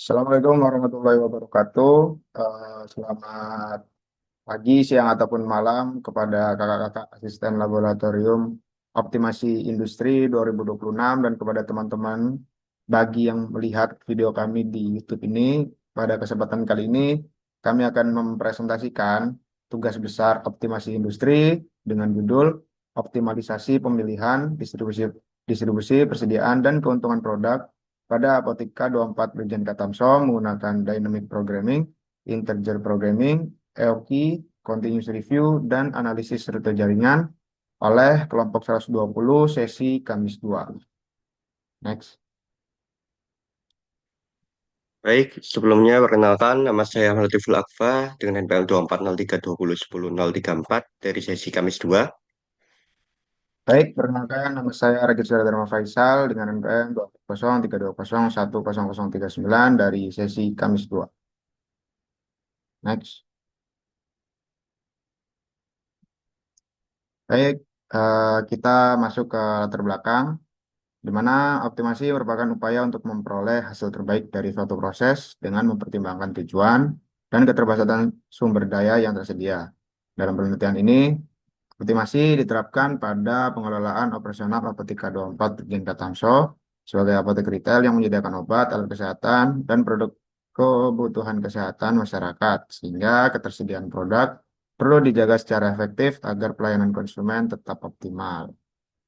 Assalamualaikum warahmatullahi wabarakatuh. Selamat pagi, siang, ataupun malam kepada kakak-kakak asisten laboratorium optimasi industri 2026 dan kepada teman-teman bagi yang melihat video kami di YouTube ini. Pada kesempatan kali ini, kami akan mempresentasikan tugas besar optimasi industri dengan judul Optimalisasi Pemilihan, Distribusi, Persediaan, dan Keuntungan Produk pada Apotika 24 Brigjen Katamso menggunakan Dynamic Programming, Integer Programming, EOQ, Continuous Review, dan Analisis Rute Jaringan oleh kelompok 120 sesi Kamis 2. Next. Baik, sebelumnya perkenalkan nama saya Latiful Akfa dengan NPM 240320101034 dari sesi Kamis 2. Baik, perkenalkan nama saya Regis Dharma Faisal dengan NPM 20032010039 dari sesi Kamis 2. Next. Baik, kita masuk ke latar belakang, di mana optimasi merupakan upaya untuk memperoleh hasil terbaik dari suatu proses dengan mempertimbangkan tujuan dan keterbatasan sumber daya yang tersedia. Dalam penelitian ini, optimasi diterapkan pada pengelolaan operasional Apotika 24 Brigjen Katamso sebagai apotek retail yang menyediakan obat, alat kesehatan, dan produk kebutuhan kesehatan masyarakat, sehingga ketersediaan produk perlu dijaga secara efektif agar pelayanan konsumen tetap optimal.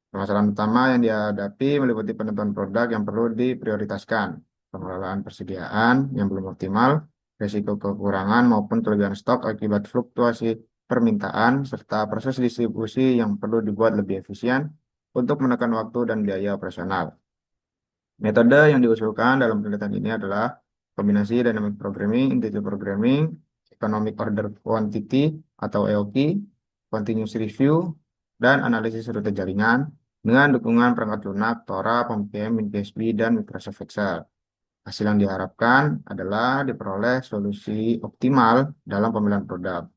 Permasalahan utama yang dihadapi meliputi penentuan produk yang perlu diprioritaskan, pengelolaan persediaan yang belum optimal, risiko kekurangan maupun kelebihan stok akibat fluktuasi permintaan, serta proses distribusi yang perlu dibuat lebih efisien untuk menekan waktu dan biaya operasional. Metode yang diusulkan dalam penelitian ini adalah kombinasi Dynamic Programming, Integer Programming, Economic Order Quantity atau EOQ, Continuous Review, dan analisis rute jaringan dengan dukungan perangkat lunak, Tora, POM-PM, MinPSB, dan Microsoft Excel. Hasil yang diharapkan adalah diperoleh solusi optimal dalam pemilihan produk,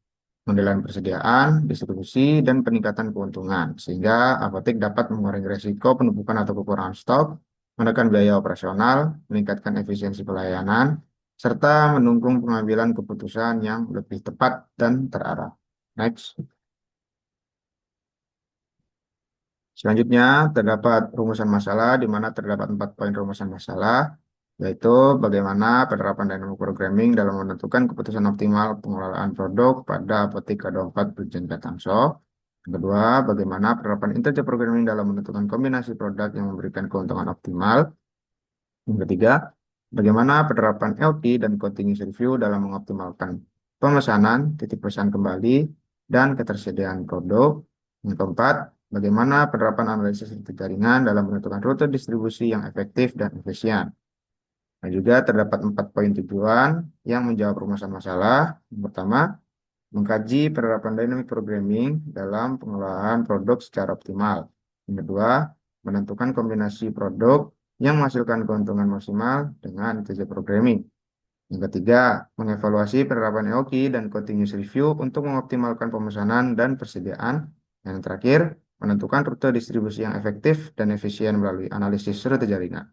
pengendalian persediaan, distribusi, dan peningkatan keuntungan, sehingga apotek dapat mengurangi risiko penumpukan atau kekurangan stok, menekan biaya operasional, meningkatkan efisiensi pelayanan, serta mendukung pengambilan keputusan yang lebih tepat dan terarah. Next. Selanjutnya, terdapat rumusan masalah, di mana terdapat 4 poin rumusan masalah, yaitu bagaimana penerapan dynamic programming dalam menentukan keputusan optimal pengelolaan produk pada Apotika 24 Brigjen Katamso. Yang kedua, bagaimana penerapan integer programming dalam menentukan kombinasi produk yang memberikan keuntungan optimal. Yang ketiga, bagaimana penerapan LT dan continuous review dalam mengoptimalkan pemesanan, titip pesan kembali, dan ketersediaan produk. Yang keempat, bagaimana penerapan analisis rute jaringan dalam menentukan rute distribusi yang efektif dan efisien. Dan juga terdapat 4 poin tujuan yang menjawab rumusan masalah. Yang pertama, mengkaji penerapan dynamic programming dalam pengelolaan produk secara optimal. Yang kedua, menentukan kombinasi produk yang menghasilkan keuntungan maksimal dengan integer programming. Yang ketiga, mengevaluasi penerapan EOQ dan continuous review untuk mengoptimalkan pemesanan dan persediaan. Yang terakhir, menentukan rute distribusi yang efektif dan efisien melalui analisis rute jaringan.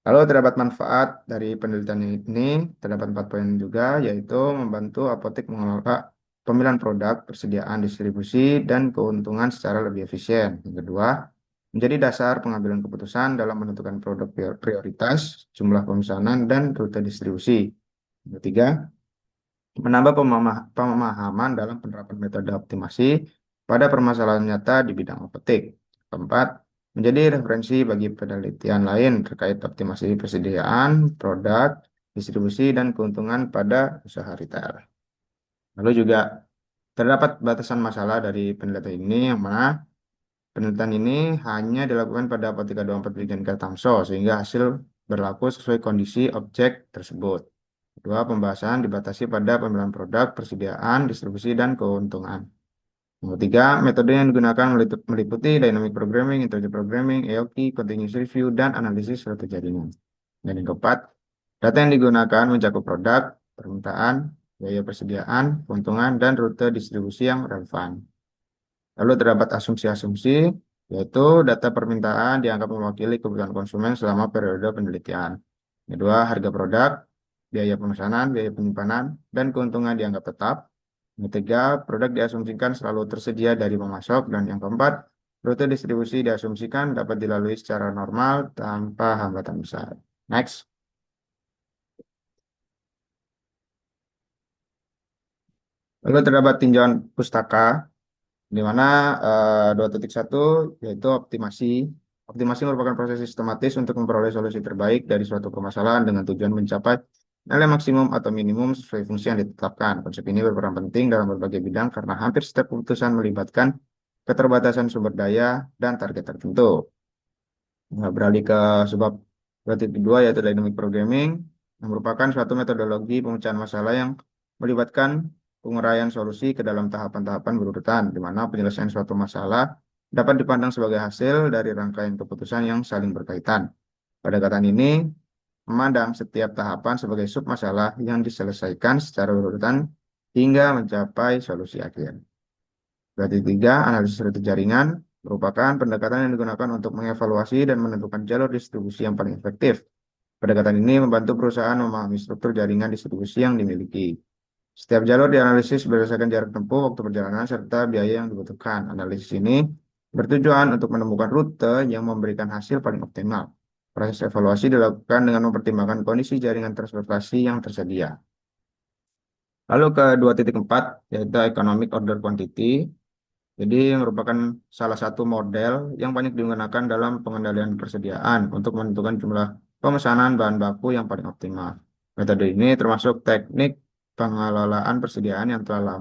Lalu terdapat manfaat dari penelitian ini, terdapat 4 poin juga, yaitu membantu apotek mengelola pemilihan produk, persediaan, distribusi, dan keuntungan secara lebih efisien. Yang kedua, menjadi dasar pengambilan keputusan dalam menentukan produk prioritas, jumlah pemesanan, dan rute distribusi. Yang ketiga, menambah pemahaman dalam penerapan metode optimasi pada permasalahan nyata di bidang apotek. Keempat, menjadi referensi bagi penelitian lain terkait optimasi persediaan, produk, distribusi, dan keuntungan pada usaha retail. Lalu juga terdapat batasan masalah dari penelitian ini, yang mana penelitian ini hanya dilakukan pada Apotika 24 Brigjen Katamso, sehingga hasil berlaku sesuai kondisi objek tersebut. Kedua, pembahasan dibatasi pada pemilihan produk, persediaan, distribusi, dan keuntungan. Yang ketiga, metode yang digunakan meliputi dynamic programming, integer programming, EOQ, continuous review, dan analisis rute jaringan. Dan yang keempat, data yang digunakan mencakup produk, permintaan, biaya persediaan, keuntungan, dan rute distribusi yang relevan. Lalu terdapat asumsi-asumsi, yaitu data permintaan dianggap mewakili kebutuhan konsumen selama periode penelitian. Kedua, harga produk biaya pemesanan, biaya penyimpanan, dan keuntungan dianggap tetap. Yang ketiga, produk diasumsikan selalu tersedia dari pemasok. Dan yang keempat, rute distribusi diasumsikan dapat dilalui secara normal tanpa hambatan besar. Next. Lalu terdapat tinjauan pustaka, di mana 2.1 yaitu optimasi. Optimasi merupakan proses sistematis untuk memperoleh solusi terbaik dari suatu permasalahan dengan tujuan mencapai nilai maksimum atau minimum sesuai fungsi yang ditetapkan. Konsep ini berperan penting dalam berbagai bidang karena hampir setiap keputusan melibatkan keterbatasan sumber daya dan target tertentu. Nah, beralih ke sebab 2.2 yaitu dynamic programming, yang merupakan suatu metodologi pemecahan masalah yang melibatkan penguraian solusi ke dalam tahapan-tahapan berurutan, di mana penyelesaian suatu masalah dapat dipandang sebagai hasil dari rangkaian keputusan yang saling berkaitan. Pada kata ini, memandang setiap tahapan sebagai sub masalah yang diselesaikan secara berurutan hingga mencapai solusi akhir. Berarti tiga, analisis rute jaringan merupakan pendekatan yang digunakan untuk mengevaluasi dan menentukan jalur distribusi yang paling efektif. Pendekatan ini membantu perusahaan memahami struktur jaringan distribusi yang dimiliki. Setiap jalur dianalisis berdasarkan jarak tempuh, waktu perjalanan, serta biaya yang dibutuhkan. Analisis ini bertujuan untuk menemukan rute yang memberikan hasil paling optimal. Proses evaluasi dilakukan dengan mempertimbangkan kondisi jaringan transportasi yang tersedia. Lalu ke 2.4 yaitu Economic Order Quantity. Jadi merupakan salah satu model yang banyak digunakan dalam pengendalian persediaan untuk menentukan jumlah pemesanan bahan baku yang paling optimal. Metode ini termasuk teknik pengelolaan persediaan yang telah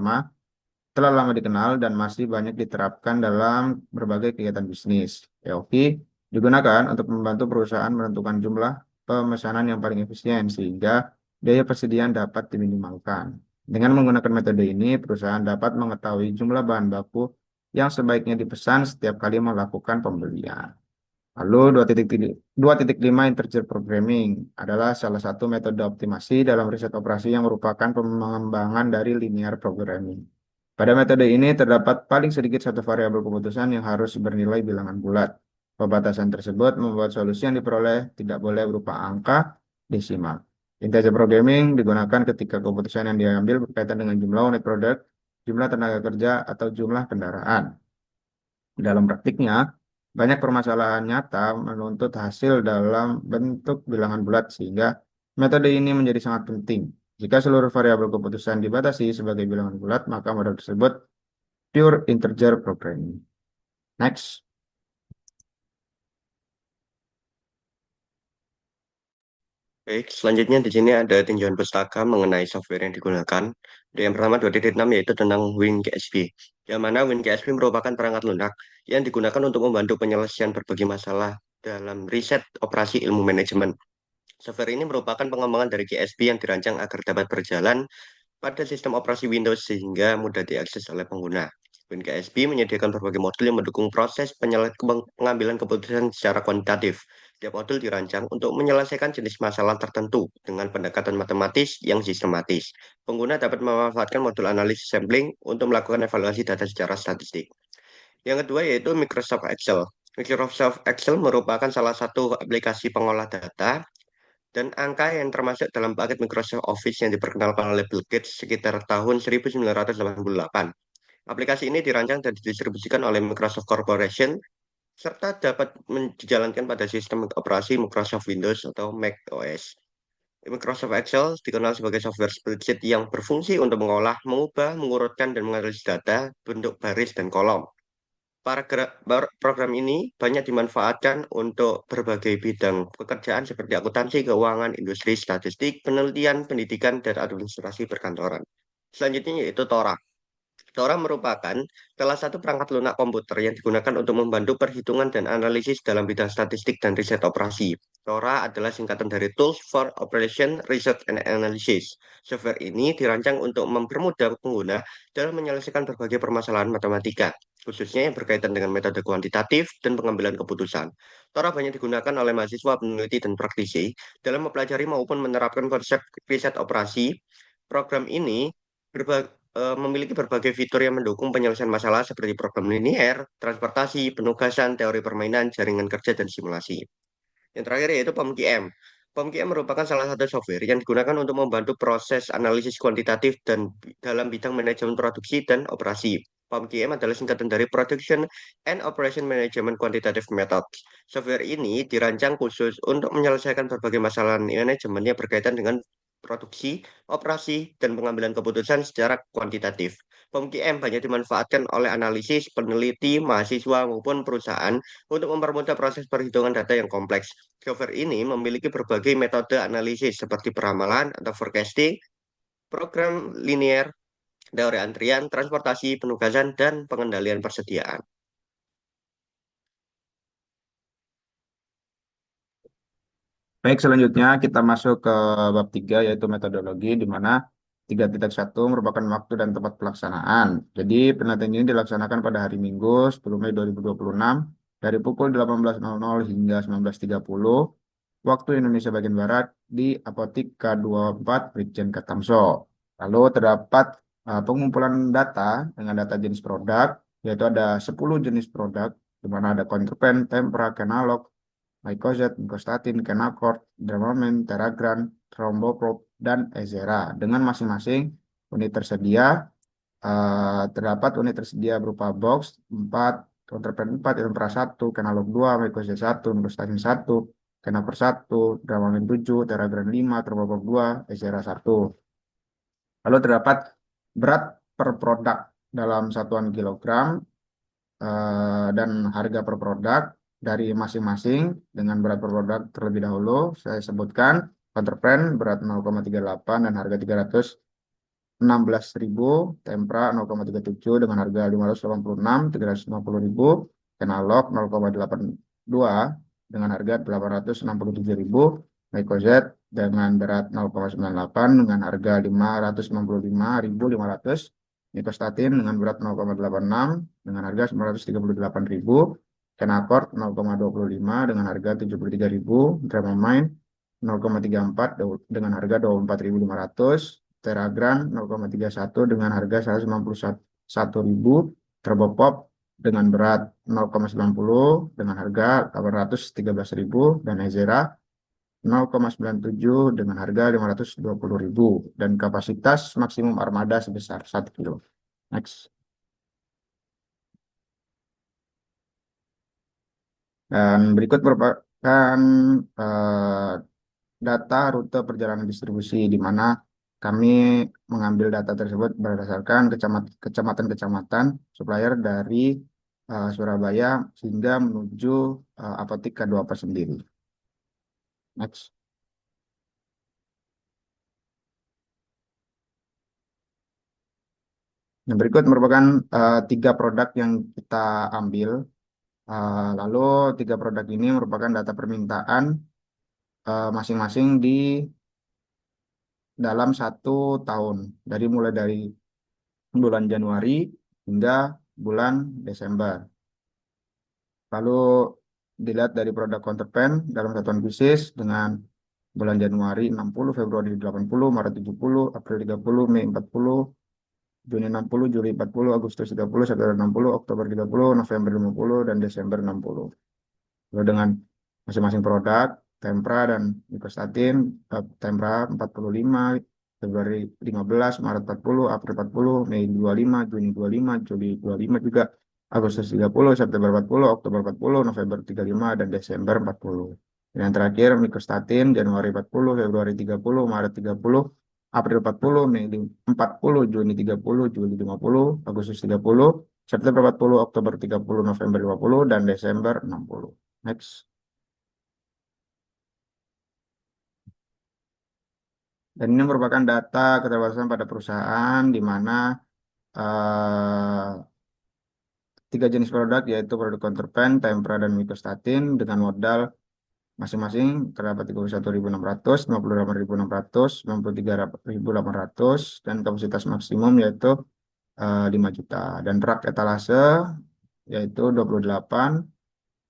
lama dikenal dan masih banyak diterapkan dalam berbagai kegiatan bisnis. EOQ digunakan untuk membantu perusahaan menentukan jumlah pemesanan yang paling efisien sehingga biaya persediaan dapat diminimalkan. Dengan menggunakan metode ini, perusahaan dapat mengetahui jumlah bahan baku yang sebaiknya dipesan setiap kali melakukan pembelian. Lalu 2.5 integer programming adalah salah satu metode optimasi dalam riset operasi yang merupakan pengembangan dari linear programming. Pada metode ini terdapat paling sedikit satu variabel keputusan yang harus bernilai bilangan bulat. Pembatasan tersebut membuat solusi yang diperoleh tidak boleh berupa angka desimal. Integer programming digunakan ketika keputusan yang diambil berkaitan dengan jumlah unit produk, jumlah tenaga kerja, atau jumlah kendaraan. Dalam praktiknya, banyak permasalahan nyata menuntut hasil dalam bentuk bilangan bulat sehingga metode ini menjadi sangat penting. Jika seluruh variabel keputusan dibatasi sebagai bilangan bulat, maka model tersebut pure integer programming. Next. Baik, selanjutnya di sini ada tinjauan pustaka mengenai software yang digunakan. Yang pertama 2.6 yaitu tentang WinKSP. Yang mana WinKSP merupakan perangkat lunak yang digunakan untuk membantu penyelesaian berbagai masalah dalam riset operasi ilmu manajemen. Software ini merupakan pengembangan dari KSP yang dirancang agar dapat berjalan pada sistem operasi Windows sehingga mudah diakses oleh pengguna. WinKSP menyediakan berbagai modul yang mendukung proses pengambilan keputusan secara kuantitatif. Setiap modul dirancang untuk menyelesaikan jenis masalah tertentu dengan pendekatan matematis yang sistematis. Pengguna dapat memanfaatkan modul analisis sampling untuk melakukan evaluasi data secara statistik. Yang kedua yaitu Microsoft Excel. Microsoft Excel merupakan salah satu aplikasi pengolah data dan angka yang termasuk dalam paket Microsoft Office yang diperkenalkan oleh Bill Gates sekitar tahun 1988. Aplikasi ini dirancang dan didistribusikan oleh Microsoft Corporation serta dapat dijalankan pada sistem operasi Microsoft Windows atau Mac OS. Microsoft Excel dikenal sebagai software spreadsheet yang berfungsi untuk mengolah, mengubah, mengurutkan, dan menganalisis data bentuk baris dan kolom. Program ini banyak dimanfaatkan untuk berbagai bidang pekerjaan seperti akuntansi, keuangan, industri, statistik, penelitian, pendidikan, dan administrasi perkantoran. Selanjutnya yaitu Tora. Tora merupakan salah satu perangkat lunak komputer yang digunakan untuk membantu perhitungan dan analisis dalam bidang statistik dan riset operasi. Tora adalah singkatan dari Tools for Operation Research and Analysis. Software ini dirancang untuk mempermudah pengguna dalam menyelesaikan berbagai permasalahan matematika, khususnya yang berkaitan dengan metode kuantitatif dan pengambilan keputusan. Tora banyak digunakan oleh mahasiswa, peneliti, dan praktisi dalam mempelajari maupun menerapkan konsep riset operasi. Program ini memiliki berbagai fitur yang mendukung penyelesaian masalah seperti program linier, transportasi, penugasan, teori permainan, jaringan kerja, dan simulasi. Yang terakhir yaitu PMQM. POMQM merupakan salah satu software yang digunakan untuk membantu proses analisis kuantitatif dan dalam bidang manajemen produksi dan operasi. POMQM adalah singkatan dari Production and Operation Management Quantitative Methods. Software ini dirancang khusus untuk menyelesaikan berbagai masalah manajemen yang berkaitan dengan produksi, operasi, dan pengambilan keputusan secara kuantitatif. POMQM banyak dimanfaatkan oleh analisis, peneliti, mahasiswa, maupun perusahaan untuk mempermudah proses perhitungan data yang kompleks. Software ini memiliki berbagai metode analisis seperti peramalan atau forecasting, program linear, teori antrian, transportasi, penugasan, dan pengendalian persediaan. Baik, selanjutnya kita masuk ke bab 3 yaitu metodologi di mana 3.1 merupakan waktu dan tempat pelaksanaan. Jadi penelitian ini dilaksanakan pada hari Minggu 10 Mei 2026 dari pukul 18.00 hingga 19.30 waktu Indonesia bagian Barat di Apotik K24 Brigjen Katamso. Lalu terdapat pengumpulan data dengan data jenis produk, yaitu ada 10 jenis produk, di mana ada Contrapen, Tempra, Kenalog, Mycozet, Myostatin, Kenacort, Dermamen, Teragran, Tromboprop, dan Ezera. Dengan masing-masing unit tersedia, terdapat unit tersedia berupa box 4, Contrapen 4, Tempra 1, Kenalog 2, Mycozet 1, Myostatin 1, Kenacort 1, Dermamen 7, Teragran 5, Tromboprop 2, Ezera 1. Lalu terdapat berat per produk dalam satuan kilogram dan harga per produk dari masing-masing dengan berat per produk terlebih dahulu. Saya sebutkan Counterplan berat 0,38 dan harga 316.000, Tempra 0,37 dengan harga 586, 350.000, Kenalog 0,82 dengan harga 867.000, Mycozet dengan berat 0,98 dengan harga 565.500, Myostatin dengan berat 0,86 dengan harga 938.000, Kenacort 0,25 dengan harga 73.000, Dramamine 0,34 dengan harga 24.500, Teragran 0,31 dengan harga 191.000, Turbopop dengan berat 0,90 dengan harga 813.000, dan Ezera 0,97 dengan harga 520.000 dan kapasitas maksimum armada sebesar 1 kilo. Next. Dan berikut merupakan eh, data rute perjalanan distribusi di mana kami mengambil data tersebut berdasarkan kecamatan-kecamatan supplier dari Surabaya hingga menuju Apotik K24 sendiri. Next. Yang berikut merupakan 3 produk yang kita ambil. Lalu 3 produk ini merupakan data permintaan masing-masing di dalam 1 tahun. Mulai dari bulan Januari hingga bulan Desember. Lalu dilihat dari produk counterpane dalam satuan bisnis dengan bulan Januari 60, Februari 80, Maret 70, April 30, Mei 40, Juni 60, Juli 40, Agustus 30, September 60, Oktober 30, November 50, dan Desember 60. Lalu dengan masing-masing produk, Tempra dan Myostatin, Tempra 45, Februari 15, Maret 40, April 40, Mei 25, Juni 25, Juli 25 juga, Agustus 30, September 40, Oktober 40, November 35, dan Desember 40. Dan yang terakhir, Myostatin, Januari 40, Februari 30, Maret 30, April 40, Mei 40, Juni 30, Juli 50, Agustus 30, September 40, Oktober 30, November 50, dan Desember 60. Next. Dan ini merupakan data keterbatasan pada perusahaan di mana eh, 3 jenis produk yaitu produk Counterpane, Tempra, dan Myostatin dengan modal masing-masing terdapat 31.600, 58.600, 93.800, dan kapasitas maksimum yaitu 5 juta. Dan rak etalase yaitu 28,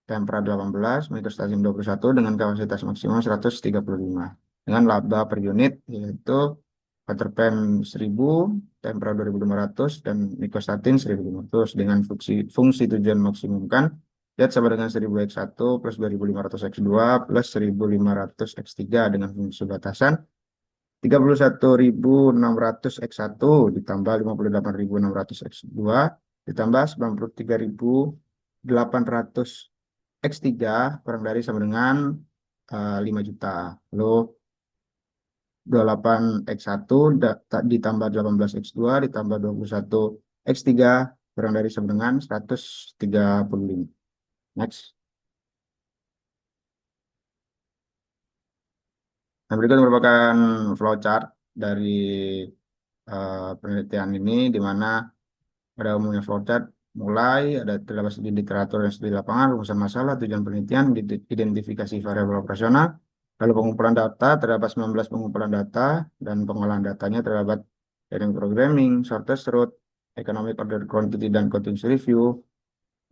Tempra 18, Myostatin 21 dengan kapasitas maksimum 135. Dengan laba per unit yaitu Counterpane 1.000, Tempra 2.500, dan Myostatin 1.500 dengan fungsi tujuan maksimumkan Z sama dengan 1000 X1 plus 2500 X2 plus 1500 X3 dengan fungsi batasan 31.600 X1 ditambah 58.600 X2 ditambah 93.800 X3 kurang dari sama dengan 5 juta. Lalu 28 X1 ditambah 18 X2 ditambah 21 X3 kurang dari sama dengan 135. Next. Nah, berikut merupakan flowchart dari penelitian ini di mana pada umumnya flowchart mulai ada terdapat studi literatur dan studi lapangan, rumusan masalah, tujuan penelitian, identifikasi variabel operasional, lalu pengumpulan data, terdapat 19 pengumpulan data, dan pengolahan datanya terdapat dynamic programming, shortest route, economic order quantity dan continuous review,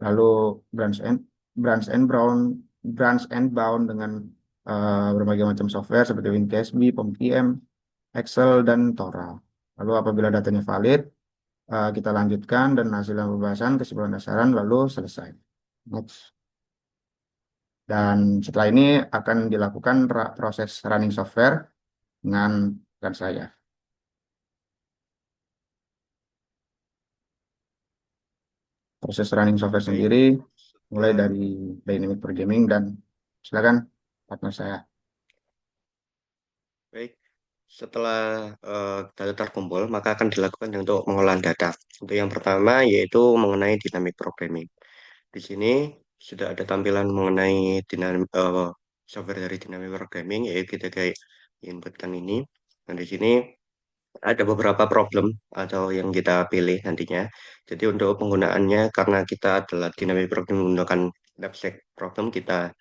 lalu branch and branch and bound, branch and bound dengan berbagai macam software seperti WinKSB, POM-QM, Excel, dan Tora. Lalu apabila datanya valid, kita lanjutkan dan hasil pembahasan kesimpulan dasaran lalu selesai. Next. Dan setelah ini akan dilakukan proses running software dengan rekan saya. Proses running software Baik, sendiri mulai setelah dari dynamic programming dan silakan partner saya. baik, setelah data terkumpul, maka akan dilakukan untuk pengolahan data. Untuk yang pertama yaitu mengenai dynamic programming. Di sini sudah ada tampilan mengenai software dari dynamic programming, yaitu kita kayak inputkan ini. Dan di sini ada beberapa problem atau yang kita pilih nantinya. Jadi untuk penggunaannya, karena kita adalah dynamic programming menggunakan knapsack problem, kita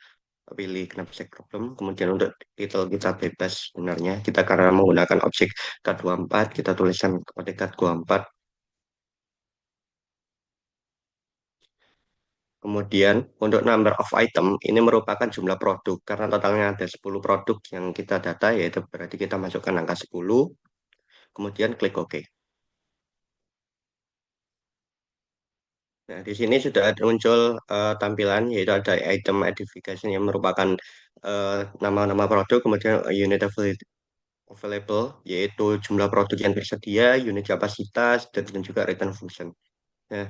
pilih knapsack problem. Kemudian untuk title kita bebas sebenarnya. Kita karena menggunakan objek K24, kita tuliskan kepada K24. Kemudian untuk number of item ini merupakan jumlah produk karena totalnya ada 10 produk yang kita data yaitu berarti kita masukkan angka 10 kemudian klik OK. Nah, di sini sudah ada muncul tampilan yaitu ada item identification yang merupakan eh, nama-nama produk kemudian unit available yaitu jumlah produk yang tersedia, unit kapasitas dan juga return function. Nah,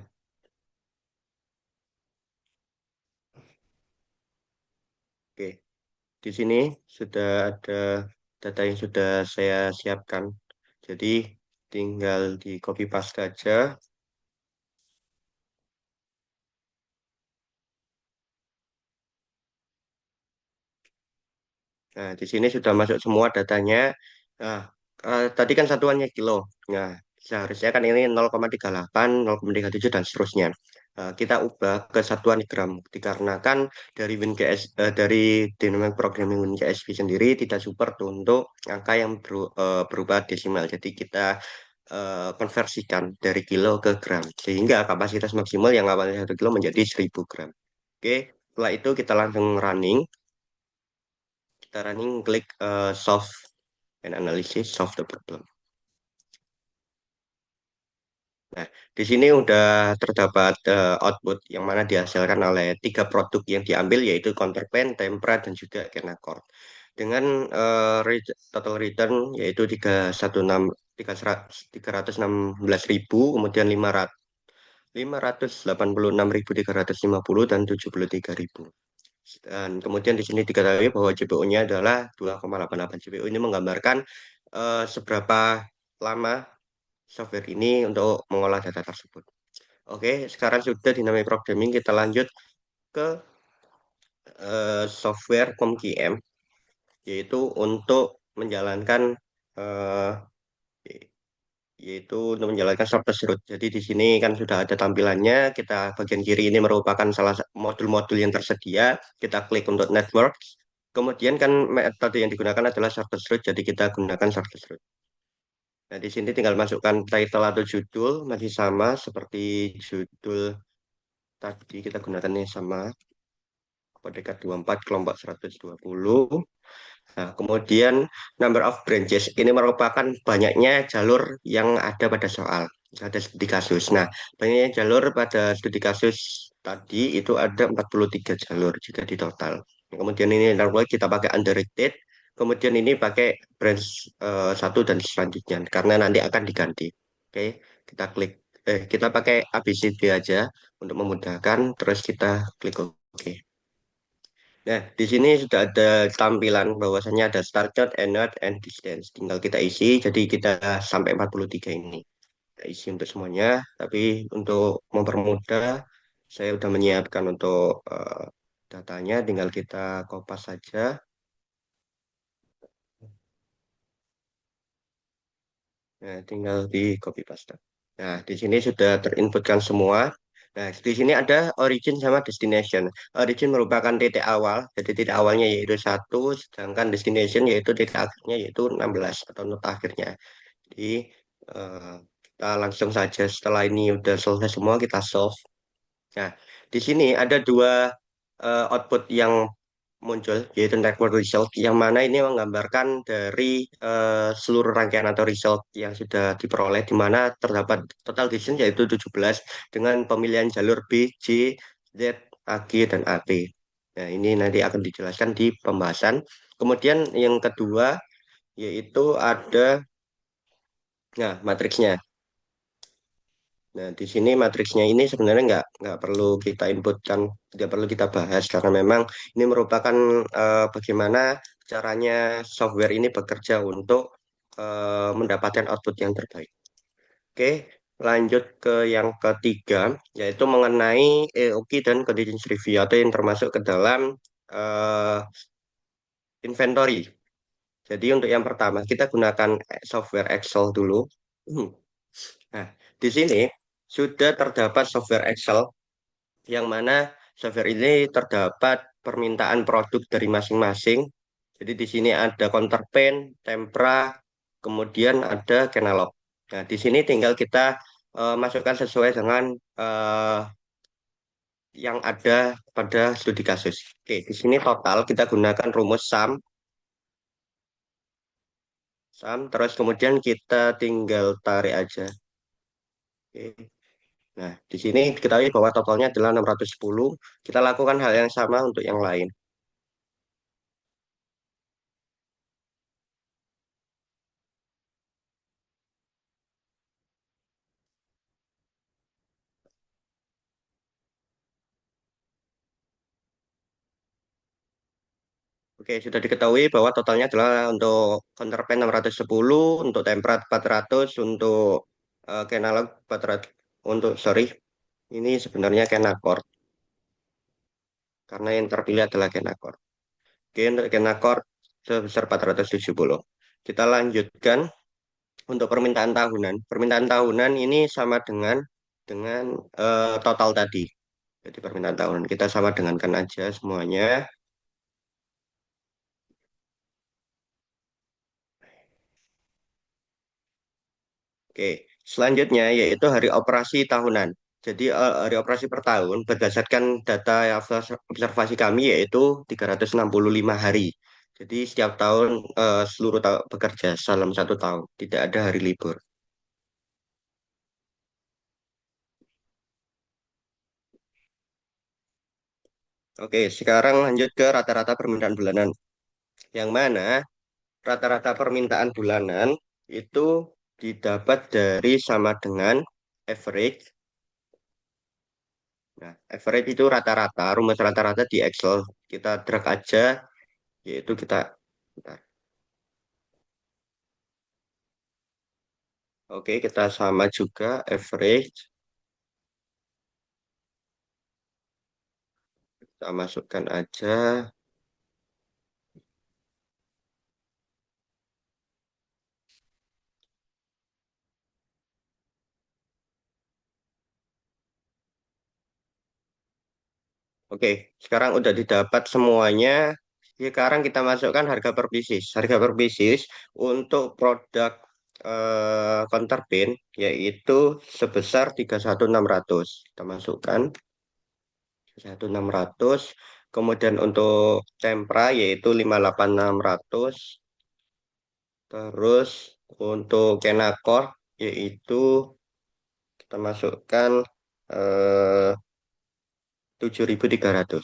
oke. Di sini sudah ada data yang sudah saya siapkan. Jadi tinggal di copy paste aja. Nah, di sini sudah masuk semua datanya. Nah, tadi kan satuannya kilo. Nah, seharusnya kan ini 0,38, 0,37 dan seterusnya. Kita ubah ke satuan gram dikarenakan dari dari dynamic programming WinKSP sendiri tidak support untuk angka yang berupa desimal. Jadi kita konversikan dari kilo ke gram sehingga kapasitas maksimal yang awalnya 1 kilo menjadi 1000 gram. Oke, setelah itu kita langsung running. Kita running klik solve and analysis solve the problem. Nah, di sini udah terdapat output yang mana dihasilkan oleh 3 produk yang diambil yaitu counterpane, tempra, dan juga kenakor. Dengan total return yaitu 316.000, kemudian 586.350 dan 73.000. Dan kemudian di sini diketahui bahwa JPU-nya adalah 2,88 JPU. Ini menggambarkan seberapa lama software ini untuk mengolah data tersebut. Oke, sekarang sudah dynamic programming, kita lanjut ke software POM-QM, yaitu untuk menjalankan eh, shortest route. Jadi di sini kan sudah ada tampilannya. Kita bagian kiri ini merupakan salah modul-modul yang tersedia. Kita klik untuk network. Kemudian kan metode yang digunakan adalah shortest route. Jadi kita gunakan shortest route. Nah, di sini tinggal masukkan title atau judul masih sama seperti judul tadi kita gunakannya sama Kodeka 24 kelompok 120. Nah, kemudian number of branches ini merupakan banyaknya jalur yang ada pada soal, ada studi kasus. Nah, banyaknya jalur pada studi kasus tadi itu ada 43 jalur jika di total. Kemudian ini narkoba kita pakai underrated, kemudian ini pakai branch satu dan selanjutnya karena nanti akan diganti. Oke, kita klik kita pakai ABCD aja untuk memudahkan, terus kita klik OK. Nah, di sini sudah ada tampilan bahwasannya ada start chart, end note, and distance. Tinggal kita isi, jadi kita sampai 43 ini. Kita isi untuk semuanya, tapi untuk mempermudah, saya sudah menyiapkan untuk datanya, tinggal kita kopas saja. Nah, tinggal di copy paste. Nah, di sini sudah terinputkan semua. Nah, di sini ada origin sama destination. Origin merupakan titik awal, jadi titik awalnya yaitu satu, sedangkan destination yaitu titik akhirnya yaitu 16 atau not akhirnya. Jadi eh, kita langsung saja setelah ini udah selesai semua kita solve. Nah, di sini ada dua output yang muncul yaitu network result yang mana ini menggambarkan dari seluruh rangkaian atau result yang sudah diperoleh di mana terdapat total decision yaitu 17 dengan pemilihan jalur B, C, Z, AG, dan AT. Nah, ini nanti akan dijelaskan di pembahasan. Kemudian yang kedua yaitu ada matriksnya. Nah, di sini matriksnya ini sebenarnya nggak perlu kita inputkan, tidak perlu kita bahas karena memang ini merupakan bagaimana caranya software ini bekerja untuk mendapatkan output yang terbaik. Oke, lanjut ke yang ketiga, yaitu mengenai EOQ dan continuous review atau yang termasuk ke dalam eh, inventory. Jadi untuk yang pertama kita gunakan software Excel dulu. Hmm. Nah, di sini sudah terdapat software Excel yang mana software ini terdapat permintaan produk dari masing-masing. Jadi di sini ada counterpane, tempera, kemudian ada Kenalog. Nah, di sini tinggal kita masukkan sesuai dengan eh, yang ada pada studi kasus. Oke, di sini total kita gunakan rumus sum, terus kemudian kita tinggal tarik aja. Oke. Nah, di sini diketahui bahwa totalnya adalah 610. Kita lakukan hal yang sama untuk yang lain. Oke, sudah diketahui bahwa totalnya adalah untuk counterpane 610, untuk temperat 400, untuk Kenalog 400, sorry, ini sebenarnya Kenacor, karena yang terpilih adalah Kenacor. Oke, untuk Kenacor sebesar 470. Kita lanjutkan untuk permintaan tahunan. Permintaan tahunan ini sama dengan total tadi. Jadi permintaan tahunan kita sama dengankan aja semuanya. Oke, selanjutnya yaitu hari operasi tahunan. Jadi hari operasi per tahun berdasarkan data observasi kami yaitu 365 hari. Jadi setiap tahun seluruh bekerja dalam satu tahun, tidak ada hari libur. Oke, sekarang lanjut ke rata-rata permintaan bulanan. Yang mana rata-rata permintaan bulanan itu didapat dari sama dengan average. Nah, average itu rata-rata, rumus rata-rata di Excel. Kita drag aja, yaitu kita, bentar. Oke, kita sama juga average. Kita masukkan aja. Oke, sekarang udah didapat semuanya. Sekarang kita masukkan harga per pieces. Harga per pieces untuk produk counterpane yaitu sebesar 31.600. Kita masukkan 1.600. Kemudian untuk tempra yaitu 58.600. Terus untuk Kenakor yaitu kita masukkan eh, 7.300.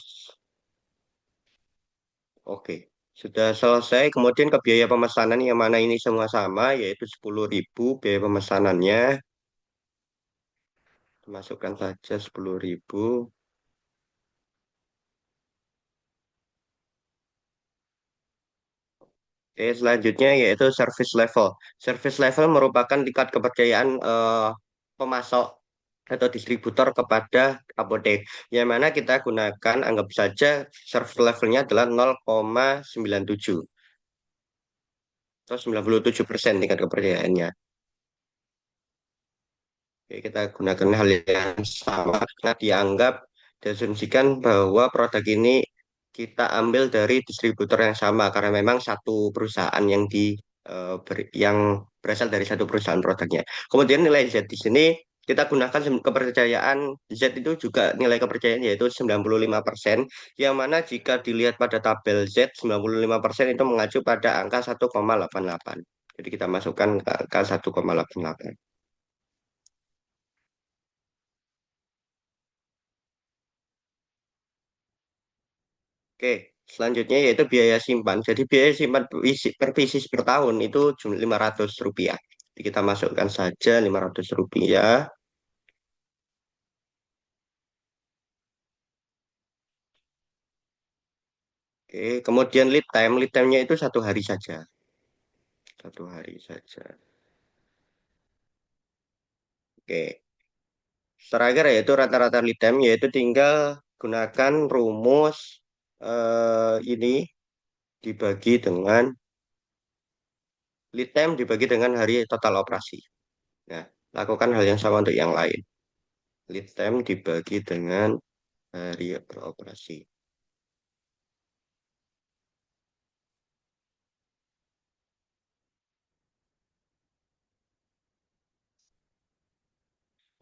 Oke, sudah selesai. Kemudian ke biaya pemesanan yang mana ini semua sama, yaitu 10.000 biaya pemesanannya. Masukkan saja 10.000. Oke, selanjutnya yaitu service level. Service level merupakan tingkat kepercayaan pemasok atau distributor kepada apotek. Yang mana kita gunakan, anggap saja service levelnya adalah 0,97 atau 97% tingkat kepercayaannya. Oke, kita gunakan hal yang sama karena dianggap diasumsikan bahwa produk ini kita ambil dari distributor yang sama karena memang satu perusahaan yang berasal dari satu perusahaan produknya. Kemudian nilai Z di sini kita gunakan kepercayaan Z itu juga nilai kepercayaan yaitu 95%, yang mana jika dilihat pada tabel Z 95% itu mengacu pada angka 1,88. Jadi kita masukkan ke angka 1,88. Oke, selanjutnya yaitu biaya simpan. Jadi biaya simpan per pieces per tahun itu cuma Rp500. Jadi kita masukkan saja Rp500. Oke, kemudian lead time. Lead time-nya itu 1 hari saja. 1 hari saja. Oke, terakhir yaitu rata-rata lead time, yaitu tinggal gunakan rumus ini dibagi dengan lead time dibagi dengan hari total operasi. Nah, lakukan hal yang sama untuk yang lain. Lead time dibagi dengan hari beroperasi.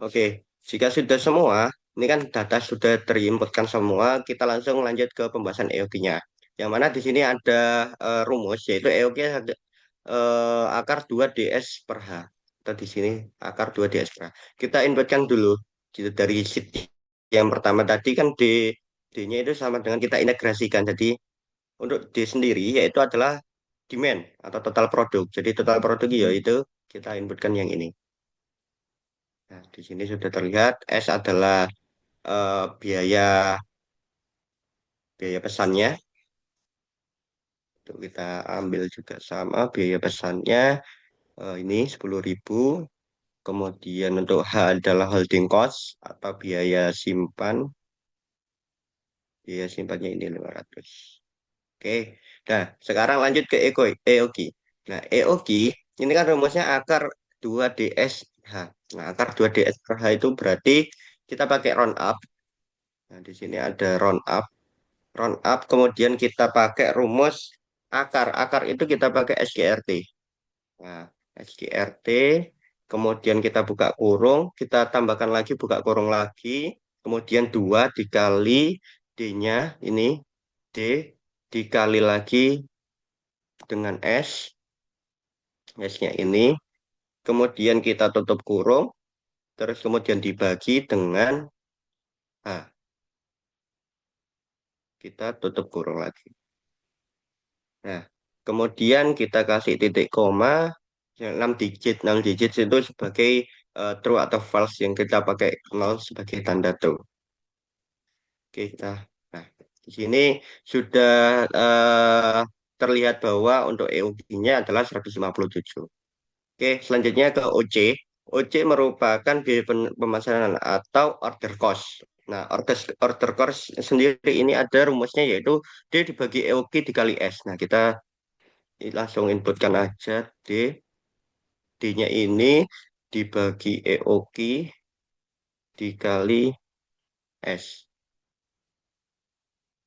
Oke, jika sudah semua, ini kan data sudah terinputkan semua, kita langsung lanjut ke pembahasan EOG-nya. Yang mana di sini ada rumus, yaitu EOG ada, akar 2 ds per H. Atau di sini akar 2 ds per H. Kita inputkan dulu gitu, dari sheet yang pertama tadi kan D-nya itu sama dengan kita integrasikan. Jadi untuk D sendiri yaitu adalah demand atau total produk. Jadi total produk yaitu kita inputkan yang ini. Nah, di sini sudah terlihat S adalah biaya biaya pesannya. Itu kita ambil juga sama biaya pesannya ini 10.000. Kemudian untuk H adalah holding cost atau biaya simpan. Biaya simpannya ini 500. Oke. Nah, sekarang lanjut ke EOG. Nah, EOG ini kan rumusnya akar 2 ds H. Nah, akar 2 ds per H itu berarti kita pakai round up. Nah, di sini ada round up. Round up, kemudian kita pakai rumus akar. Akar itu kita pakai SGRT. Nah, SGRT, kemudian kita buka kurung, kita tambahkan lagi, buka kurung lagi, kemudian 2 dikali D-nya, ini D, dikali lagi dengan S-nya ini, kemudian kita tutup kurung, terus kemudian dibagi dengan H. Kita tutup kurung lagi. Nah, kemudian kita kasih titik koma yang 6 digit. 6 digit itu sebagai true atau false yang kita pakai nol sebagai tanda true. Oke, nah, di sini sudah terlihat bahwa untuk EOG-nya adalah 157. Oke, selanjutnya ke OC. OC merupakan biaya pemesanan atau order cost. Nah, order cost sendiri ini ada rumusnya yaitu D dibagi EOG dikali S. Nah, kita langsung inputkan aja D. D-nya ini dibagi EOQ dikali S.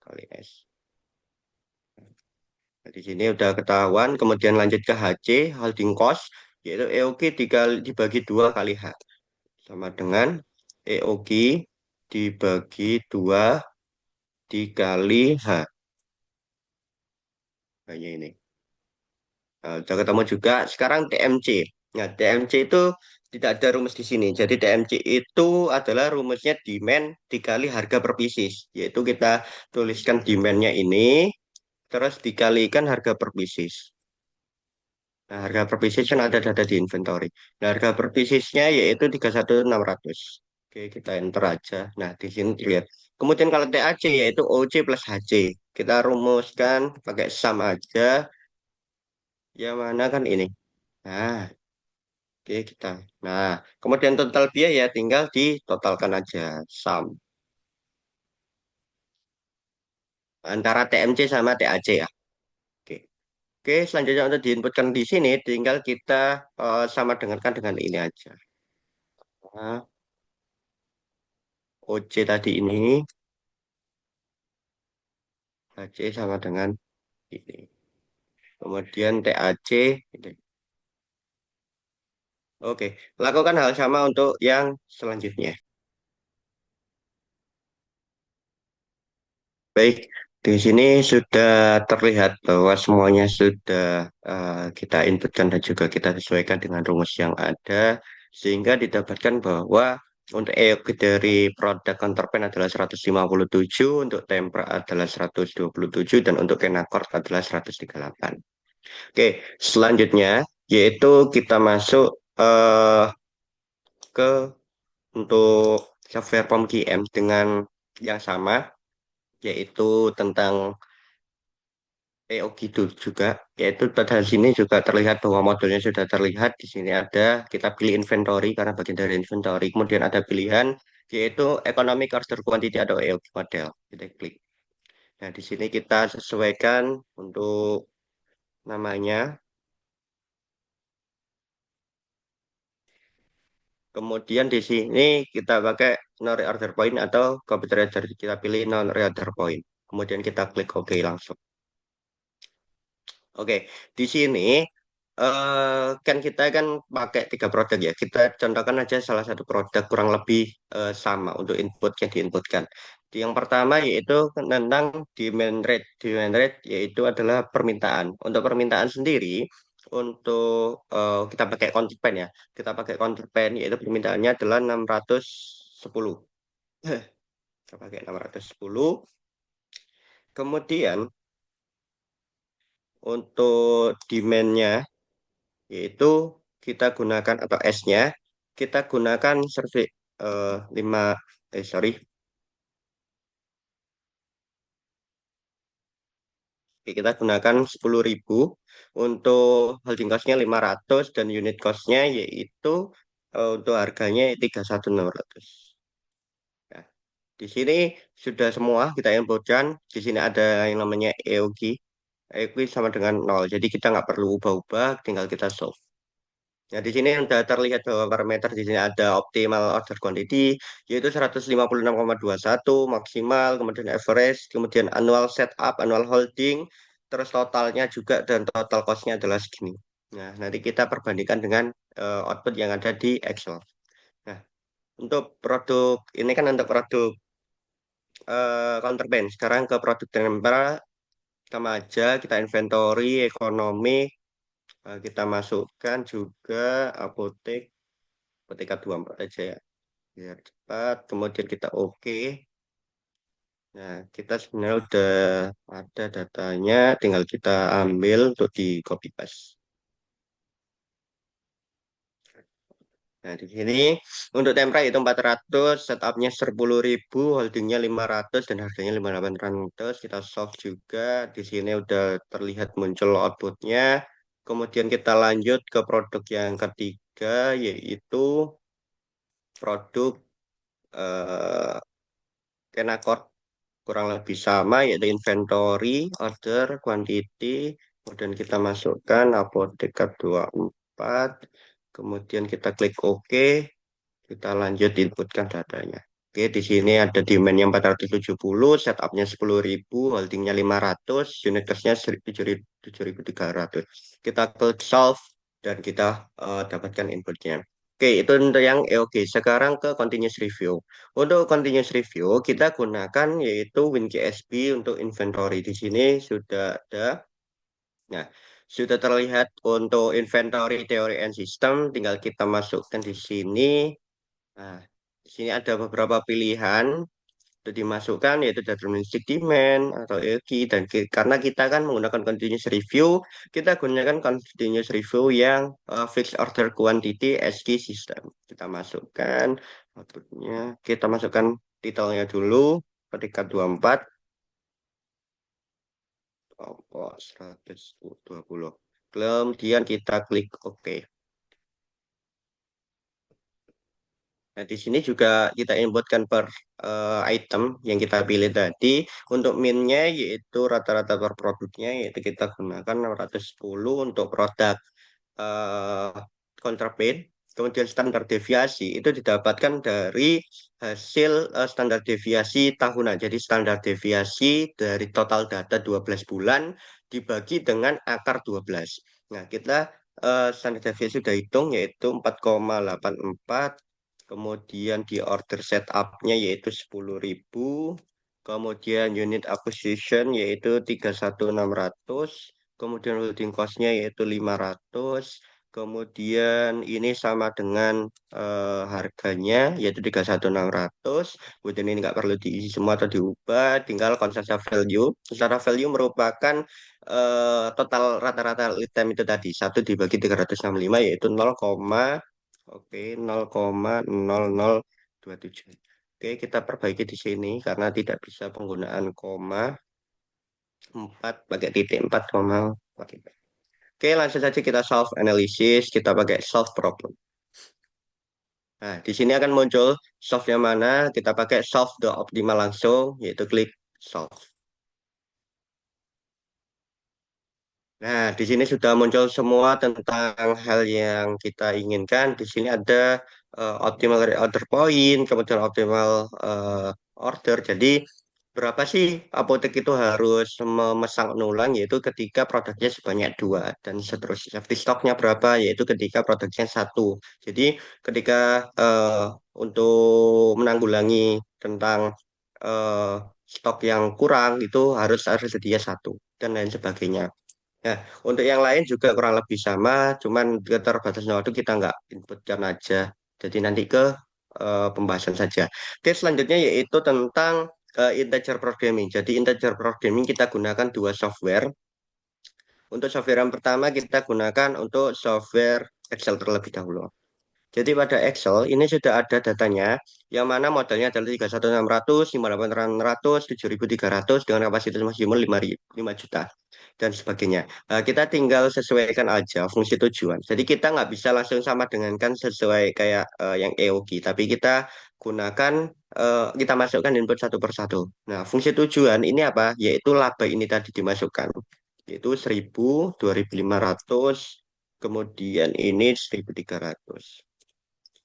Kali S. Nah, di sini udah ketahuan. Kemudian lanjut ke HC, holding cost, yaitu EOQ dibagi 2 kali H. Sama dengan EOQ dibagi 2 dikali H. Hanya ini. Nah, udah ketemu juga. Sekarang TMC. Nah, DMC itu tidak ada rumus di sini. Jadi DMC itu adalah rumusnya demand dikali harga per pieces. Yaitu kita tuliskan demandnya ini, terus dikalikan harga per pieces. Nah, harga per pieces kan ada data di inventory. Nah, harga per piecesnya yaitu 31.600. Oke, kita enter aja. Nah, di sini dilihat. Kemudian kalau TAC yaitu OC plus HC. Kita rumuskan pakai sum aja. Yang mana kan ini. Nah, oke kita. Nah, kemudian total biaya tinggal ditotalkan aja. Sum. Antara TMC sama TAC ya. Oke. Oke, selanjutnya untuk diinputkan di sini, tinggal kita sama dengarkan dengan ini aja. Nah, OC tadi ini. HC sama dengan ini. Kemudian TAC. Ini. Oke, lakukan hal sama untuk yang selanjutnya. Baik, di sini sudah terlihat bahwa semuanya sudah kita inputkan dan juga kita sesuaikan dengan rumus yang ada, sehingga didapatkan bahwa untuk EOQ dari produk counterpane adalah 157, untuk tempera adalah 127, dan untuk Kenacort adalah 138. Oke, selanjutnya yaitu kita masuk ke untuk software POM-QM dengan yang sama, yaitu tentang gitu juga, yaitu pada sini juga terlihat bahwa modulnya sudah terlihat. Di sini ada, kita pilih inventory karena bagian dari inventory, kemudian ada pilihan yaitu economic order quantity atau EOQ model. Kita klik. Nah, di sini kita sesuaikan untuk namanya. Kemudian di sini kita pakai no reorder point atau computer reader. Kita pilih no reorder point. Kemudian kita klik OK langsung. Oke, di sini kan kita kan pakai tiga produk ya. Kita contohkan aja salah satu produk kurang lebih sama untuk input yang diinputkan. Yang pertama yaitu tentang demand rate. Demand rate yaitu adalah permintaan. Untuk permintaan sendiri, untuk kita pakai counterpane ya. Kita pakai counterpane yaitu permintaannya adalah 610. Kita pakai 610. Kemudian untuk demand-nya yaitu kita gunakan atau S-nya kita gunakan survei 5 sorry. Oke, kita gunakan 10.000 untuk holding cost-nya 500 dan unit cost-nya yaitu untuk harganya 31.600. Nah, di sini sudah semua kita inputkan. Di sini ada yang namanya EOG. EOG sama dengan 0. Jadi kita nggak perlu ubah-ubah, tinggal kita solve. Nah, di sini sudah terlihat bahwa parameter di sini ada optimal order quantity, yaitu 156,21 maksimal, kemudian average, kemudian annual setup, annual holding, terus totalnya juga, dan total cost-nya adalah segini. Nah, nanti kita perbandingkan dengan output yang ada di Excel. Nah, untuk produk, ini kan untuk produk counterpane. Sekarang ke produk tempera, sama aja, kita inventory, ekonomi, kita masukkan juga apotek. Ketika 24 aja ya, biar cepat. Kemudian kita oke. Nah, kita sebenarnya udah ada datanya, tinggal kita ambil untuk di copy paste. Nah, di sini untuk tempra itu 400, setupnya 10.000, holdingnya 500, dan harganya 5800. Kita solve juga. Di sini udah terlihat muncul outputnya. Kemudian kita lanjut ke produk yang ketiga, yaitu produk eh, Kenacort. Kurang lebih sama, yaitu inventory, order, quantity, kemudian kita masukkan apoteker 24, kemudian kita klik OK, kita lanjut inputkan datanya. Oke, di sini ada demand yang 470, setupnya 10.000, holdingnya 500, unit cost-nya 7.300. Kita klik solve dan kita dapatkan inputnya. Oke, itu untuk yang EOG. Sekarang ke continuous review. Untuk continuous review, kita gunakan yaitu WinGSB untuk inventory. Di sini sudah ada. Nah, sudah terlihat untuk inventory teori and system, tinggal kita masukkan di sini. Nah, di sini ada beberapa pilihan untuk dimasukkan yaitu deterministic demand atau EOQ dan karena kita kan menggunakan continuous review, kita gunakan continuous review yang fixed order quantity SQ system. Kita masukkan outputnya, kita masukkan titelnya dulu, peringkat 24, kelompok 120. Kemudian kita klik OK. Nah, di sini juga kita inputkan per item yang kita pilih tadi. Untuk min-nya yaitu rata-rata per produknya yaitu kita gunakan 610 untuk produk eh kontraband. Kemudian standar deviasi itu didapatkan dari hasil standar deviasi tahunan. Jadi standar deviasi dari total data 12 bulan dibagi dengan akar 12. Nah, kita standar deviasi sudah hitung yaitu 4,84. Kemudian di order setup-nya yaitu 10.000. Kemudian unit acquisition yaitu 31.600. Kemudian holding cost-nya yaitu 500. Kemudian ini sama dengan harganya yaitu 31.600. Kemudian ini nggak perlu diisi semua atau diubah, tinggal consensus value. Secara value merupakan total rata-rata lead time itu tadi. Satu dibagi 365 yaitu 0, oke 0,0027. Oke, kita perbaiki di sini karena tidak bisa penggunaan koma 4 pakai titik 4 koma pakai. Oke, langsung saja kita solve analisis, kita pakai solve problem. Nah, di sini akan muncul solve yang mana, kita pakai solve the optimal langsung, yaitu klik solve. Nah, di sini sudah muncul semua tentang hal yang kita inginkan. Di sini ada optimal reorder point, kemudian optimal eh, order. Jadi, berapa sih apotek itu harus memesan ulang, yaitu ketika produknya sebanyak dua, dan seterusnya. Safety stoknya berapa, yaitu ketika produknya satu. Jadi, ketika untuk menanggulangi tentang eh, stok yang kurang, itu harus sedia satu, dan lain sebagainya. Ya, untuk yang lain juga kurang lebih sama, cuman keterbatasan waktu kita nggak inputkan aja. Jadi nanti ke pembahasan saja. Oke, selanjutnya yaitu tentang integer programming. Jadi integer programming kita gunakan dua software. Untuk software yang pertama kita gunakan untuk software Excel terlebih dahulu. Jadi pada Excel ini sudah ada datanya, yang mana modelnya adalah 31600, 58600, 7300 dengan kapasitas maksimum 5 juta dan sebagainya. Kita tinggal sesuaikan aja fungsi tujuan. Jadi kita nggak bisa langsung sama dengan kan sesuai kayak yang EOG, tapi kita gunakan kita masukkan input satu persatu. Nah, fungsi tujuan ini apa? Yaitu laba ini tadi dimasukkan, yaitu 1000, 2500, kemudian ini 1300.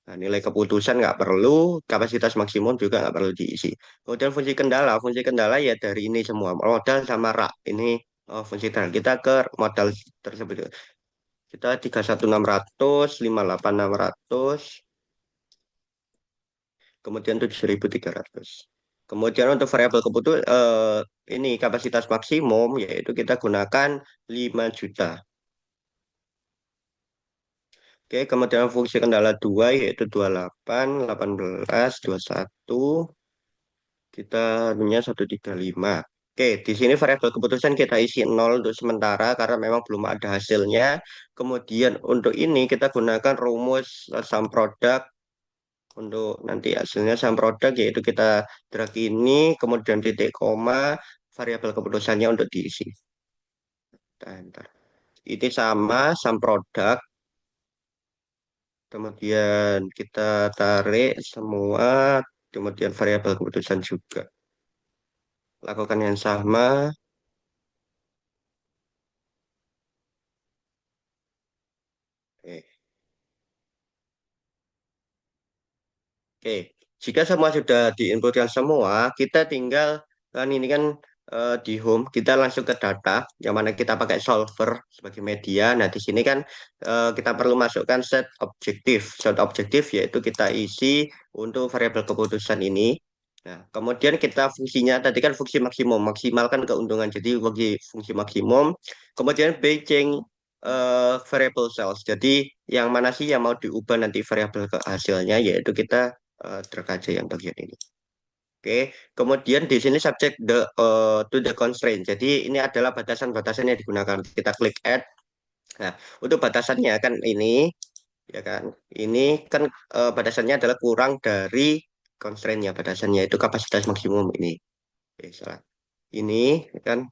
Nah, nilai keputusan nggak perlu, kapasitas maksimum juga nggak perlu diisi. Kemudian fungsi kendala ya dari ini semua, modal sama rak. Ini fungsi kendala. Kita ke modal tersebut. Kita 31600, 58600, kemudian 7300. Kemudian untuk variabel keputusan, ini kapasitas maksimum, yaitu kita gunakan 5 juta. Oke, kemudian fungsi kendala 2 yaitu 28, 18, 21. Kita punya 135. Oke, di sini variabel keputusan kita isi 0 untuk sementara karena memang belum ada hasilnya. Kemudian untuk ini kita gunakan rumus sum product untuk nanti hasilnya sum product yaitu kita drag ini, kemudian titik koma, variabel keputusannya untuk diisi. Bentar. Ini sama sum product, kemudian kita tarik semua, kemudian variabel keputusan juga. Lakukan yang sama. Oke. Oke, jika semua sudah diinputkan semua, kita tinggal kan ini kan di home kita langsung ke data yang mana kita pakai solver sebagai media. Nah, di sini kan kita perlu masukkan set objektif. Set objektif yaitu kita isi untuk variabel keputusan ini. Nah, kemudian kita fungsinya tadi kan fungsi maksimum, maksimalkan keuntungan. Jadi bagi fungsi maksimum, kemudian batching. variable cells. Jadi yang mana sih yang mau diubah nanti variabel ke hasilnya, yaitu kita drag aja yang bagian ini. Oke, kemudian di sini subject to the constraint. Jadi ini adalah batasan-batasan yang digunakan. Kita klik add. Nah, untuk batasannya kan ini, ya kan? Ini kan batasannya adalah kurang dari constraint-nya. Batasannya itu kapasitas maksimum ini. Oke, salah. Ini kan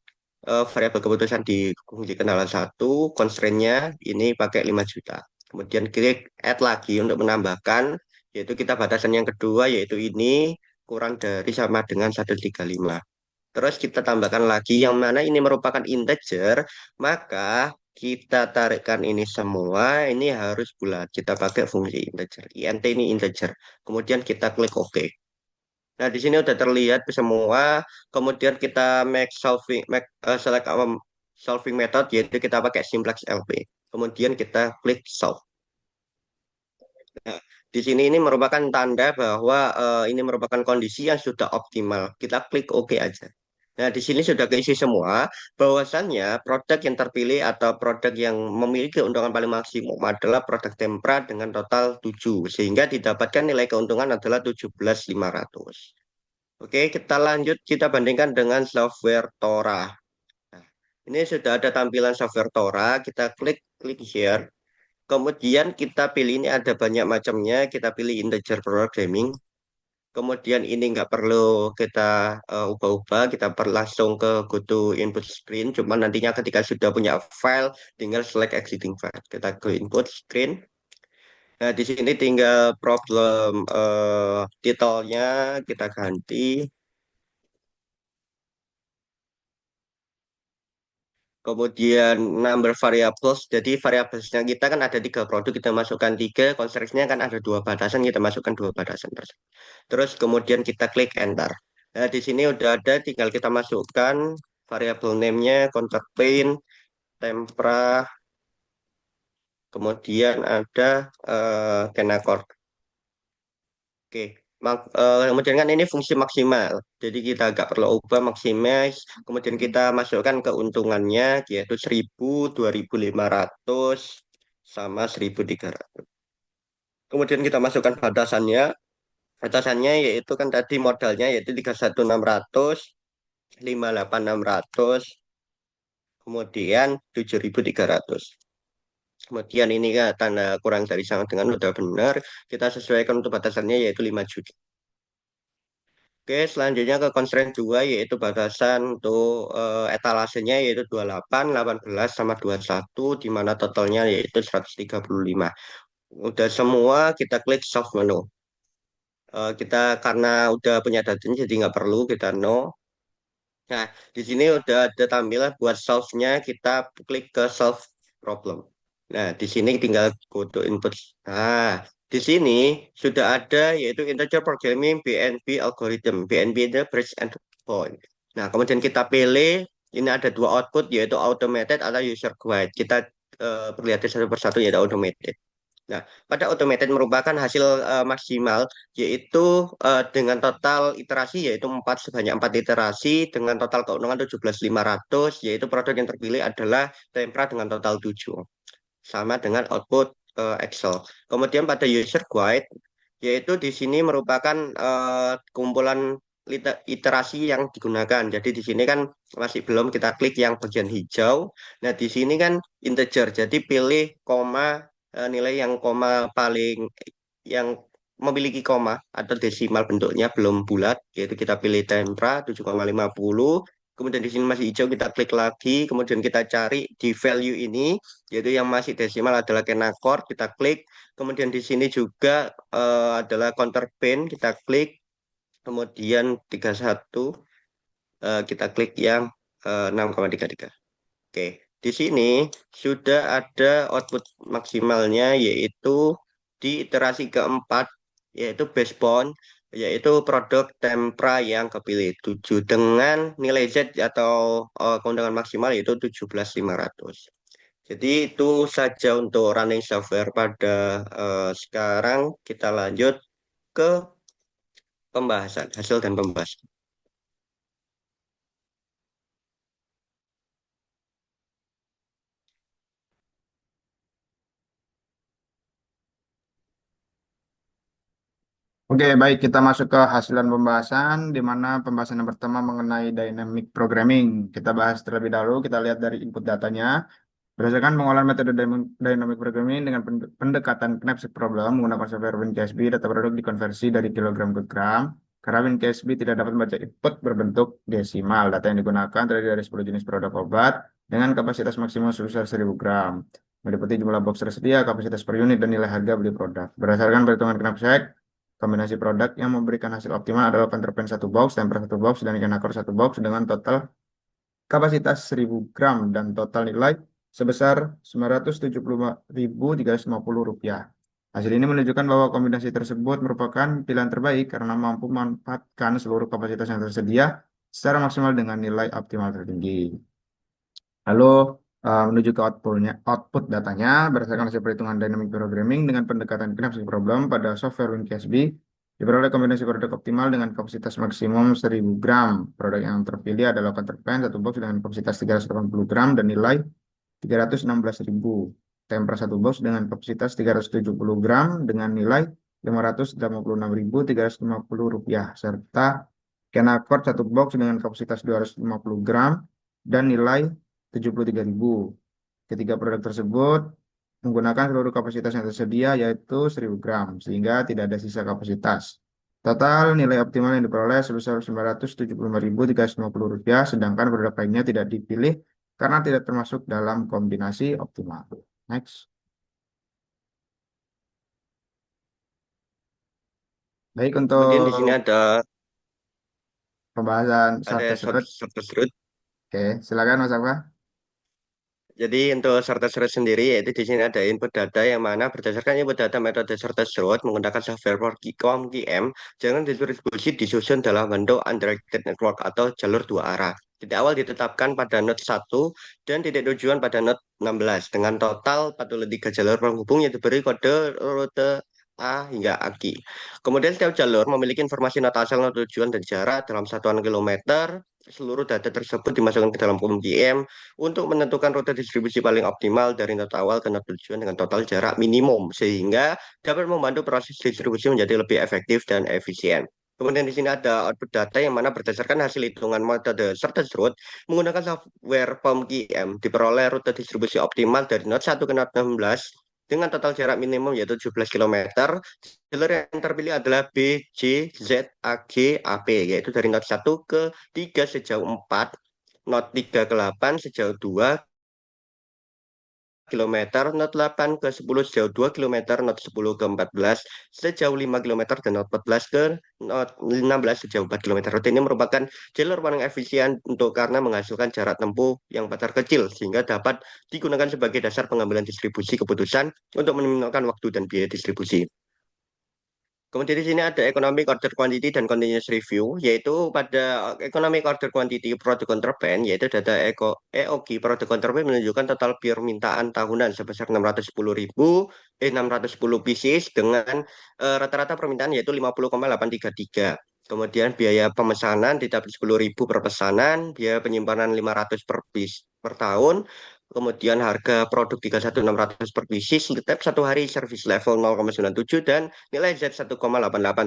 variabel keputusan difungsikan dalam satu, constraint-nya ini pakai 5 juta. Kemudian klik add lagi untuk menambahkan, yaitu kita batasan yang kedua, yaitu ini kurang dari sama dengan 135. Terus kita tambahkan lagi yang mana ini merupakan integer, maka kita tarikkan ini semua, ini harus bulat. Kita pakai fungsi integer. Int ini integer. Kemudian kita klik OK. Nah, di sini udah terlihat semua. Kemudian kita select solving method, yaitu kita pakai simplex LP. Kemudian kita klik solve. Nah, di sini ini merupakan tanda bahwa ini merupakan kondisi yang sudah optimal. Kita klik OK aja. Nah, di sini sudah keisi semua. Bahwasannya produk yang terpilih atau produk yang memiliki keuntungan paling maksimum adalah produk Tempra dengan total 7. Sehingga didapatkan nilai keuntungan adalah 17.500. Oke, kita lanjut. Kita bandingkan dengan software Tora. Nah, ini sudah ada tampilan software Tora. Kita klik klik here. Kemudian kita pilih ini ada banyak macamnya. Kita pilih integer programming. Kemudian ini nggak perlu kita ubah-ubah. Kita langsung ke go to input screen. Cuma nantinya ketika sudah punya file, tinggal select exiting file. Kita ke input screen. Nah, di sini tinggal problem titelnya kita ganti. Kemudian number variables, jadi variablesnya kita kan ada tiga produk, kita masukkan tiga, constraint-nya kan ada dua batasan, kita masukkan dua batasan tersebut. Terus kemudian kita klik enter. Nah, di sini udah ada, tinggal kita masukkan variable name-nya, counterplaint, tempera, kemudian ada kenakor. Oke, kemudian kan ini fungsi maksimal, jadi kita agak perlu ubah maximize, kemudian kita masukkan keuntungannya yaitu 1.000, 2.500, sama 1.300. Kemudian kita masukkan batasannya, batasannya yaitu kan tadi modalnya yaitu 31.600, 58.600, kemudian 7.300. Kemudian ini kan tanda kurang dari sama dengan udah benar, kita sesuaikan untuk batasannya yaitu 5 juta. Oke, selanjutnya ke constraint 2 yaitu batasan untuk etalasenya yaitu 28, 18 sama 21 di mana totalnya yaitu 135. Udah semua kita klik solve menu. Kita karena udah punya datanya jadi nggak perlu kita no. Nah, di sini udah ada tampilan buat solve-nya kita klik ke solve problem. Nah, di sini tinggal go to input. Nah, di sini sudah ada yaitu integer programming BNB algorithm. BNB itu bridge and point. Nah, kemudian kita pilih ini ada dua output yaitu automated atau user guide. Kita perlihatkan satu persatu yaitu automated. Nah, pada automated merupakan hasil maksimal yaitu dengan total iterasi yaitu 4 sebanyak 4 iterasi dengan total keuntungan 17.500 yaitu produk yang terpilih adalah Tempra dengan total 7 sama dengan output Excel. Kemudian pada user guide yaitu di sini merupakan kumpulan iterasi yang digunakan. Jadi di sini kan masih belum kita klik yang bagian hijau. Nah, di sini kan integer. Jadi pilih koma nilai yang koma paling yang memiliki koma atau desimal bentuknya belum bulat, yaitu kita pilih tempra 7,50. Kemudian di sini masih hijau, kita klik lagi, kemudian kita cari di value ini, yaitu yang masih desimal adalah kenakor, kita klik. Kemudian di sini juga adalah counterpaint, kita klik. Kemudian 31, kita klik yang 6,33. Oke, di sini sudah ada output maksimalnya yaitu di iterasi keempat yaitu base bond yaitu produk tempra yang kepilih 7 dengan nilai Z atau keuntungan maksimal yaitu 17.500. Jadi itu saja untuk running software pada sekarang kita lanjut ke pembahasan hasil dan pembahasan. Oke, baik kita masuk ke hasilan pembahasan, di mana pembahasan yang pertama mengenai dynamic programming. Kita bahas terlebih dahulu, kita lihat dari input datanya. Berdasarkan pengolahan metode dynamic programming dengan pendekatan knapsack problem menggunakan software WinKSB, data produk dikonversi dari kilogram ke gram. Karena WinKSB tidak dapat membaca input berbentuk desimal. Data yang digunakan terdiri dari 10 jenis produk obat dengan kapasitas maksimum sebesar 1000 gram. Meliputi jumlah box tersedia, kapasitas per unit, dan nilai harga beli produk. Berdasarkan perhitungan knapsack, kombinasi produk yang memberikan hasil optimal adalah Counterpan satu box, Temper satu box, dan Kenakor satu box dengan total kapasitas 1000 gram dan total nilai sebesar Rp975.350. Hasil ini menunjukkan bahwa kombinasi tersebut merupakan pilihan terbaik karena mampu memanfaatkan seluruh kapasitas yang tersedia secara maksimal dengan nilai optimal tertinggi. Lalu menuju ke output datanya berdasarkan hasil perhitungan dynamic programming dengan pendekatan knapsack problem pada software WinKSB diperoleh kombinasi produk optimal dengan kapasitas maksimum 1000 gram. Produk yang terpilih adalah Counterpan satu box dengan kapasitas 380 gram dan nilai 316.000. Temper satu box dengan kapasitas 370 gram dengan nilai Rp586.350 serta Kenakor satu box dengan kapasitas 250 gram dan nilai 73.000. Ketiga produk tersebut menggunakan seluruh kapasitas yang tersedia yaitu 1000 gram sehingga tidak ada sisa kapasitas. Total nilai optimal yang diperoleh sebesar Rp975.350 sedangkan produk lainnya tidak dipilih karena tidak termasuk dalam kombinasi optimal. Next. Baik Kemudian di sini untuk pembahasan ada Sartes Root. surface root. Oke, silakan Mas Afka. Jadi untuk surface root sendiri yaitu di sini ada input data yang mana berdasarkan input data metode surface root menggunakan software COM-KM jangan distribusi disusun dalam bentuk undirected network atau jalur dua arah. Titik awal ditetapkan pada node 1 dan titik tujuan pada node 16 dengan total 43 jalur penghubung yang diberi kode rute A hingga AGI. Kemudian setiap jalur memiliki informasi node asal, node tujuan, dan jarak dalam satuan kilometer. Seluruh data tersebut dimasukkan ke dalam COM-KM untuk menentukan rute distribusi paling optimal dari node awal ke node tujuan dengan total jarak minimum, sehingga dapat membantu proses distribusi menjadi lebih efektif dan efisien. Kemudian di sini ada output data yang mana berdasarkan hasil hitungan metode Surface Route menggunakan software POM-QM diperoleh rute distribusi optimal dari node 1 ke node 16 dengan total jarak minimum yaitu 17 km. Jalur yang terpilih adalah B, J, Z, A, G, A, P, yaitu dari node 1 ke 3 sejauh 4, node 3 ke 8 sejauh 2 km, not 8 ke 10 sejauh 2 km, not 10 ke 14 sejauh 5 km, dan not 14 ke not 16 sejauh 4 km. Rute ini merupakan jalur paling efisien untuk karena menghasilkan jarak tempuh yang terkecil sehingga dapat digunakan sebagai dasar pengambilan distribusi keputusan untuk meminimalkan waktu dan biaya distribusi. Kemudian di sini ada Economic Order Quantity dan Continuous Review, yaitu pada Economic Order Quantity Product Counterpart, yaitu data EOQ Product Counterpart menunjukkan total permintaan tahunan sebesar 610 pieces dengan rata-rata permintaan yaitu 50,833. Kemudian biaya pemesanan didapat 10.000 per pesanan, biaya penyimpanan 500 per piece per tahun. Kemudian harga produk 31.600 per pieces, lead time 1 hari, service level 0,97, dan nilai Z 1,88.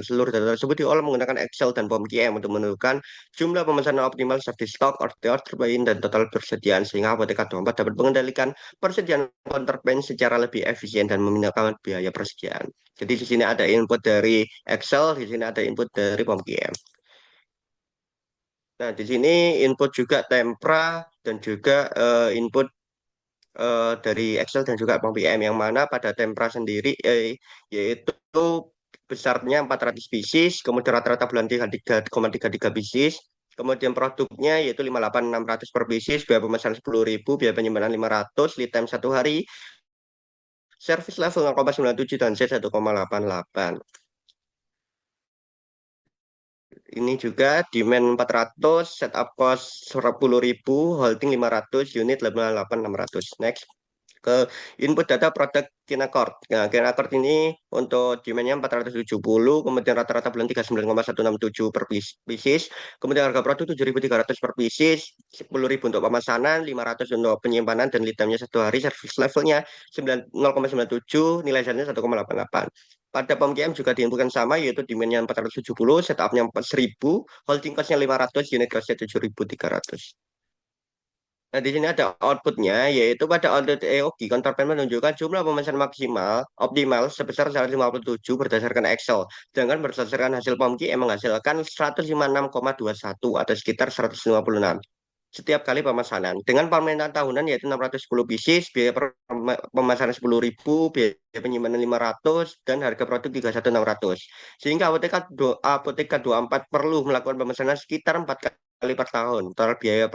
Seluruh data tersebut diolah menggunakan Excel dan POM-QM untuk menentukan jumlah pemesanan optimal, safety stock, order terbaik, dan total persediaan sehingga Apotek 24 dapat mengendalikan persediaan counterpart secara lebih efisien dan meminimalkan biaya persediaan. Jadi di sini ada input dari Excel, di sini ada input dari POM-QM. Nah, di sini input juga tempra dan juga input dari Excel dan juga Bank BM yang mana pada Tempra sendiri yaitu besarnya 400 pieces, kemudian rata-rata bulan 3,33 pieces, kemudian produknya yaitu 58.600 per pieces, biaya pemesanan 10.000, biaya penyimpanan 500, lead time 1 hari, service level 0,97, dan Z 1,88. Ini juga demand 400, setup cost 10.000, holding 500, unit 88.600. Next. ke input data produk Kinacort. Nah, Kinacort ini untuk demand-nya 470, kemudian rata-rata bulan 39,167 per pieces, kemudian harga produk 7.300 per pieces, 10.000 untuk pemesanan, 500 untuk penyimpanan, dan lead time-nya 1 hari, service levelnya 0,97, nilai jualnya 1,88. Pada POM juga diinputkan sama, yaitu demand-nya 470, setup-nya 1.000, holding cost-nya 500, unit cost-nya 7.300. Nah, di sini ada outputnya, yaitu pada output EOG, counterpart menunjukkan jumlah pemesan maksimal optimal sebesar 157 berdasarkan Excel. Sedangkan berdasarkan hasil POMQ yang menghasilkan 156,21 atau sekitar 156 setiap kali pemesanan. Dengan permintaan tahunan yaitu 610 pieces, biaya pemesanan 10.000, biaya penyimpanan 500, dan harga produk 31.600. Sehingga Apotek 24 perlu melakukan pemesanan sekitar 4 kali per tahun. Total biaya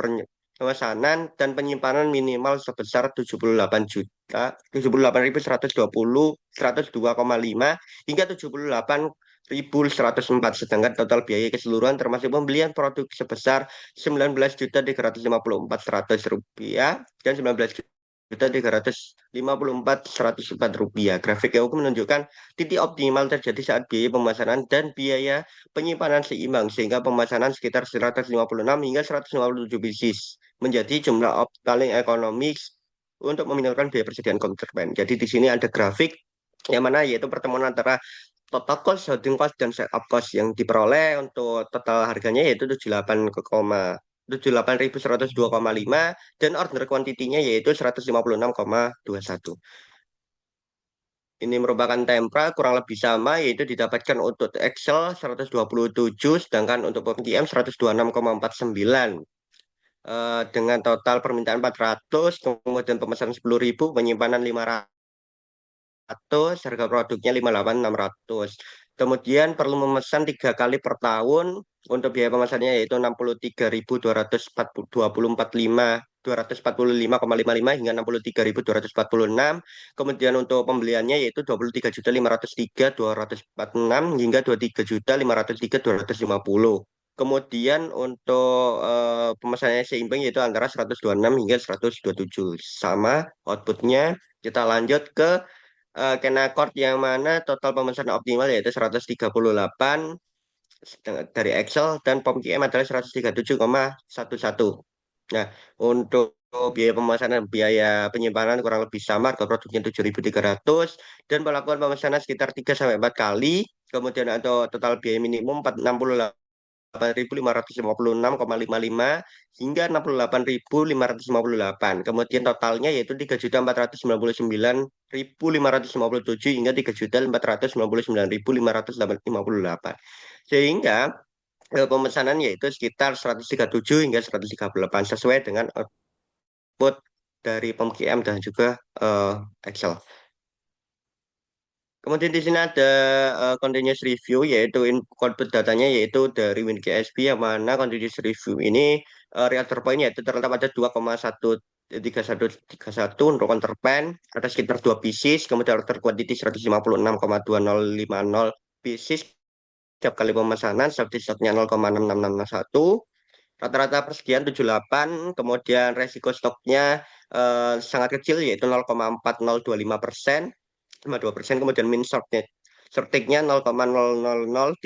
pemesanan dan penyimpanan minimal sebesar 78 juta, 78.120, 102,5 hingga 78.104. Sedangkan total biaya keseluruhan termasuk pembelian produk sebesar 19.354.100 rupiah dan 19.354.104 rupiah. Grafik EOQ menunjukkan titik optimal terjadi saat biaya pemasaran dan biaya penyimpanan seimbang sehingga pemesanan sekitar 156 hingga 157 pieces menjadi jumlah paling ekonomis untuk meminimalkan biaya persediaan kontramen. Jadi di sini ada grafik yang mana yaitu pertemuan antara total cost, holding cost, dan setup cost yang diperoleh untuk total harganya yaitu 78.102,5 dan order kuantitinya yaitu 156,21. Ini merupakan tempra kurang lebih sama yaitu didapatkan untuk Excel 127 sedangkan untuk PMGM 126,49 dengan total permintaan 400, kemudian pemesanan 10.000, penyimpanan 500, harga produknya 58.600. Kemudian perlu memesan 3 kali per tahun untuk biaya pemesanannya yaitu 63.245 hingga 63.246. Kemudian untuk pembeliannya yaitu 23.503.246 hingga 23.503.250. Kemudian untuk pemesanannya seimbang yaitu antara 126 hingga 127. Sama outputnya. Kita lanjut ke Kenacort yang mana total pemesanan optimal yaitu 138 dari Excel dan POMQM adalah 137,11. Nah, untuk biaya pemesanan, biaya penyimpanan kurang lebih sama, harga produknya 7.300 dan melakukan pemesanan sekitar 3 sampai 4 kali. Kemudian atau total biaya minimum 68.556,55 hingga 68.558. Kemudian totalnya yaitu 3.499.557 hingga 3.499.558. Sehingga pemesanan yaitu sekitar 137 hingga 138 sesuai dengan output dari POMQM dan juga Excel. Kemudian di sini ada continuous review yaitu output datanya yaitu dari WinGSP yang mana continuous review ini reactor point yaitu terletak pada 2,13131 untuk counterpart ada sekitar 2 pieces, kemudian order quantity 156,2050 pieces setiap kali pemesanan, safety stocknya 0,6661, rata-rata persediaan 78, kemudian resiko stoknya sangat kecil yaitu 0,4025%, 2%, kemudian min shortnya 0,000309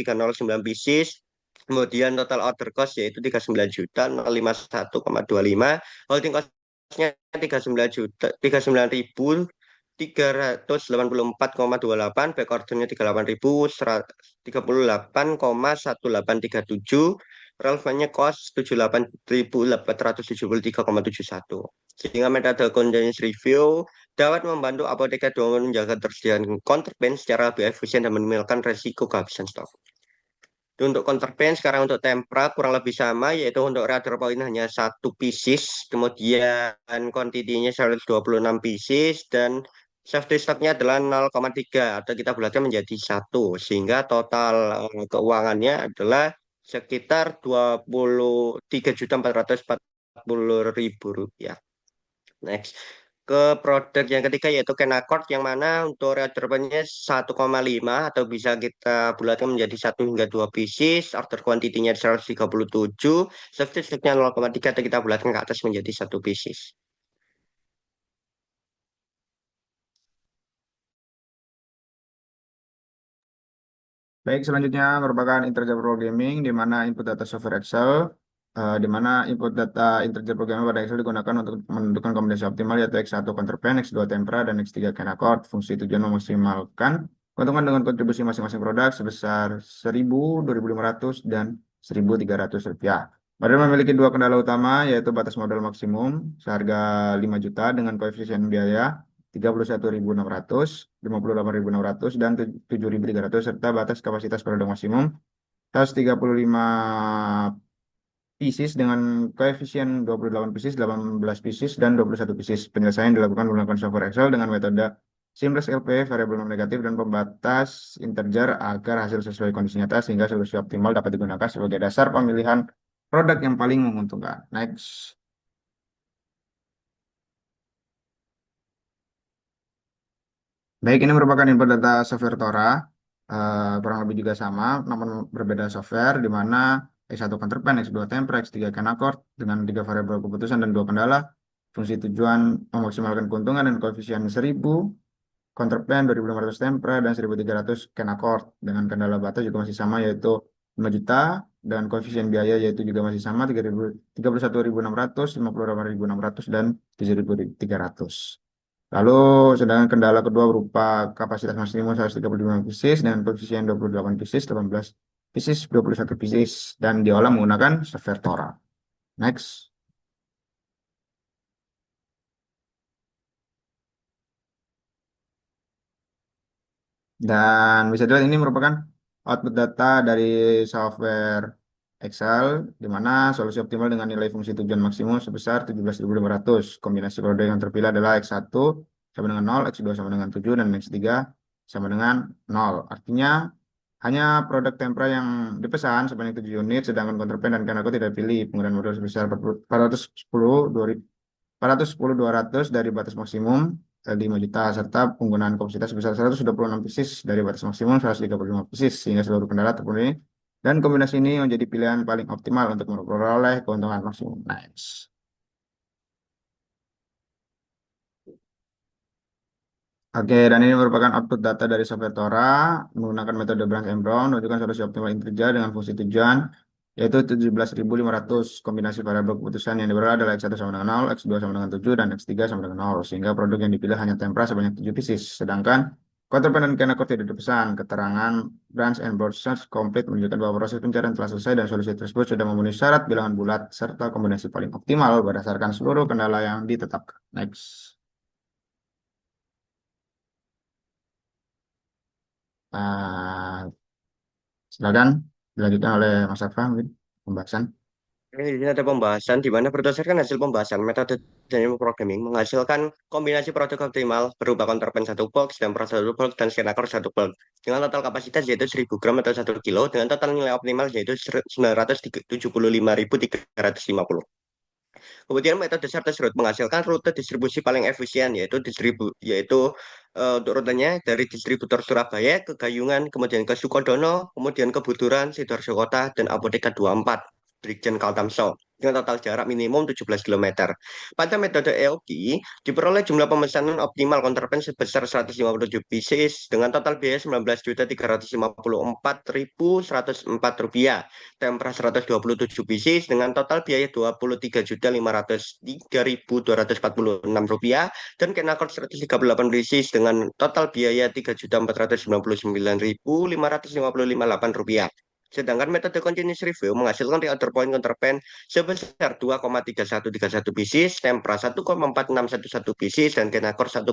pieces, kemudian total order cost yaitu 39 juta 051,25, holding costnya 39 juta 39.000 384,28, back ordernya 38.138,1837, relevannya cost 78.873,71. Sehingga metode continuous review dapat membantu apoteker menjaga ketersediaan kontrapen secara lebih efisien dan meminimalkan resiko kehabisan stok. Untuk counterpane sekarang untuk tempra kurang lebih sama yaitu untuk radar point hanya 1 pieces, kemudian kuantitinya 126 pieces dan safety stocknya adalah 0,3 atau kita bulatkan menjadi 1 sehingga total keuangannya adalah sekitar 23.440.000 rupiah. Next ke produk yang ketiga yaitu Kenacort yang mana untuk reordernya 1,5 atau bisa kita bulatkan menjadi 1 hingga 2 pieces, order kuantitinya 137, safety stocknya 0,3 atau kita bulatkan ke atas menjadi 1 pieces. Baik, selanjutnya merupakan integer programming, di mana input data software Excel, di mana input data integer programming pada Excel digunakan untuk menentukan kombinasi optimal, yaitu X1 counterpane, X2 tempera, dan X3 Kenacort. Fungsi tujuan memaksimalkan keuntungan dengan kontribusi masing-masing produk sebesar 1.000, 2.500, dan 1.300 rupiah. Model memiliki dua kendala utama, yaitu batas modal maksimum seharga 5 juta dengan koefisien biaya 31.600, 58.600, dan 7.300, serta batas kapasitas produk maksimum 135 pieces dengan koefisien 28 pieces, 18 pieces, dan 21 pieces. Penyelesaian dilakukan menggunakan software Excel dengan metode seamless LP, variabel non negatif, dan pembatas integer agar hasil sesuai kondisi nyata sehingga solusi optimal dapat digunakan sebagai dasar pemilihan produk yang paling menguntungkan. Next. Baik, ini merupakan input data software Tora. Kurang lebih juga sama, namun berbeda software, di mana X1 counterpane, X2 tempera, X3 Kenacort, dengan tiga variabel keputusan dan dua kendala. Fungsi tujuan memaksimalkan keuntungan dan koefisien 1.000, counterpane 2.500 tempera, dan 1.300 Kenacort. Dengan kendala batas juga masih sama, yaitu 5 juta, dan koefisien biaya yaitu juga masih sama, 3.000, 31.600, 58.600, dan 7.300. Lalu, sedangkan kendala kedua berupa kapasitas maksimum 135 pieces dengan koefisien 28 pieces, 18 pieces, 21 pieces, dan diolah menggunakan software Tora. Next. Dan bisa dilihat ini merupakan output data dari software Excel, di mana solusi optimal dengan nilai fungsi tujuan maksimum sebesar 17.500. Kombinasi produk yang terpilih adalah X1 sama dengan 0, X2 sama dengan 7, dan X3 sama dengan 0. Artinya, hanya produk tempera yang dipesan sebanyak 7 unit, sedangkan counterpane dan Kanako tidak pilih. Penggunaan modal sebesar 410, 410 200 dari batas maksimum 5 juta, serta penggunaan kapasitas sebesar 126 pieces dari batas maksimum 135 pieces, sehingga seluruh kendala terpenuhi. Dan kombinasi ini menjadi pilihan paling optimal untuk memperoleh keuntungan maksimum. Nice. Oke, dan ini merupakan output data dari software Tora menggunakan metode Branch and Brown menunjukkan solusi optimal integer dengan fungsi tujuan yaitu 17.500. Kombinasi variabel keputusan yang diperoleh adalah X1 sama dengan 0, X2 sama dengan 7, dan X3 sama dengan 0, sehingga produk yang dipilih hanya tempera sebanyak 7 pieces. Sedangkan counterpane dan Kenacort tidak dipesan. Keterangan Branch and Brown search komplit menunjukkan bahwa proses pencarian telah selesai dan solusi tersebut sudah memenuhi syarat bilangan bulat serta kombinasi paling optimal berdasarkan seluruh kendala yang ditetapkan. Next. Nah, silakan dilanjutkan oleh Mas Arfa mungkin pembahasan. Ini ada pembahasan di mana berdasarkan hasil pembahasan metode dynamic programming menghasilkan kombinasi produk optimal berupa counterpane satu box, damper satu box, dan skenaker satu box dengan total kapasitas yaitu 1.000 gram atau 1 kilo dengan total nilai optimal yaitu 975.350. Kemudian metode Chartesroot menghasilkan rute distribusi paling efisien yaitu untuk rutenya dari distributor Surabaya ke Gayungan, kemudian ke Sukodono, kemudian ke Buturan, Sidoarjo Kota, dan Apotheka 24, Brigjen Kaltamso dengan total jarak minimum 17 km. Pada metode EOQ, diperoleh jumlah pemesanan optimal counterpane sebesar 157 pieces dengan total biaya 19.354.104 rupiah. Tempera 127 pieces dengan total biaya 23.503.246 rupiah dan Kenakor 138 pieces dengan total biaya 3.499.555 rupiah. Sedangkan metode continuous review menghasilkan reorder point counterpane sebesar 2,3131 pieces, Tempera 1,4611 pieces, dan Kenakor 1,5761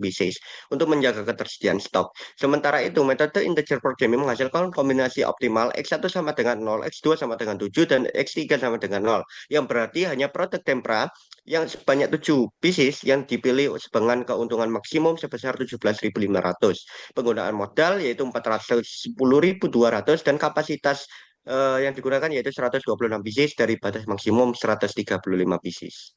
pieces untuk menjaga ketersediaan stok. Sementara itu, metode integer programming menghasilkan kombinasi optimal X1 sama dengan 0, X2 sama dengan 7, dan X3 sama dengan 0, yang berarti hanya produk Tempera yang sebanyak 7 pieces yang dipilih dengan keuntungan maksimum sebesar 17.500. Penggunaan modal yaitu 410.200 dan kapasitas yang digunakan yaitu 126 pieces dari batas maksimum 135 pieces.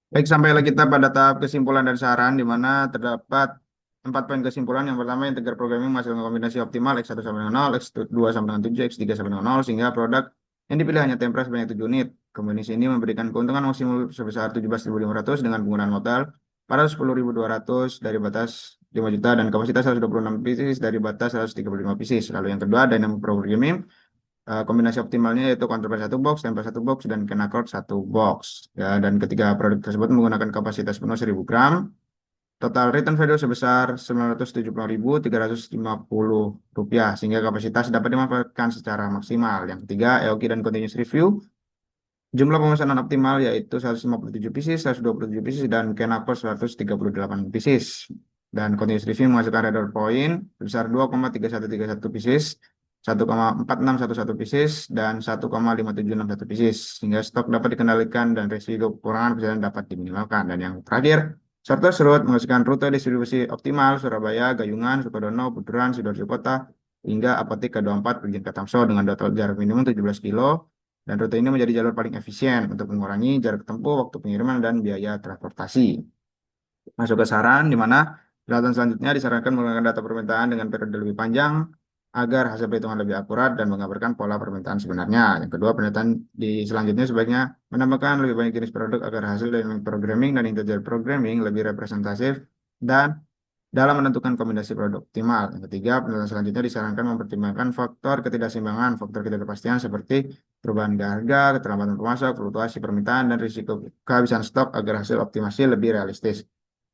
Baik, sampailah kita pada tahap kesimpulan dan saran, di mana terdapat 4 poin kesimpulan. Yang pertama, integer programming menghasilkan kombinasi optimal X1 sama dengan 0, X2 sama dengan 7, X3 sama dengan 0, sehingga produk yang dipilih hanya tempera sebanyak 7 unit. Kombinasi ini memberikan keuntungan maksimum sebesar 17.500 dengan penggunaan modal 410.200 dari batas 5 juta dan kapasitas 126 pieces dari batas 135 pieces. Lalu yang kedua, dynamic programming. Kombinasi optimalnya yaitu counterpart satu box, temper satu box, dan keyboard satu box. Ya, dan ketiga produk tersebut menggunakan kapasitas penuh 1000 gram. Total return value sebesar 970.350 rupiah, sehingga kapasitas dapat dimanfaatkan secara maksimal. Yang ketiga, EOQ dan continuous review. Jumlah pemesanan optimal yaitu 157 pieces, 127 pieces, dan Kenakos 138 pieces. Dan continuous review menghasilkan radar point sebesar 2,3131 pieces, 1,4611 pieces, dan 1,5761 pieces. Sehingga stok dapat dikendalikan dan risiko kekurangan perjalanan dapat diminimalkan. Dan yang terakhir, Shortest Route menghasilkan rute distribusi optimal Surabaya, Gayungan, Sukodono, Buduran, Sidoarjo Kota, hingga Apotik K24 Brigjen Katamso dengan total jarak minimum 17 kilo dan rute ini menjadi jalur paling efisien untuk mengurangi jarak tempuh, waktu pengiriman, dan biaya transportasi. Masuk ke saran, di mana peralatan selanjutnya disarankan menggunakan data permintaan dengan periode lebih panjang agar hasil perhitungan lebih akurat dan menggambarkan pola permintaan sebenarnya. Yang kedua, pernyataan di selanjutnya sebaiknya menambahkan lebih banyak jenis produk agar hasil dari programming dan integer programming lebih representatif dan dalam menentukan kombinasi produk optimal. Yang ketiga, penelitian selanjutnya disarankan mempertimbangkan faktor ketidakseimbangan, faktor ketidakpastian seperti perubahan harga, keterlambatan pemasok, fluktuasi permintaan, dan risiko kehabisan stok agar hasil optimasi lebih realistis.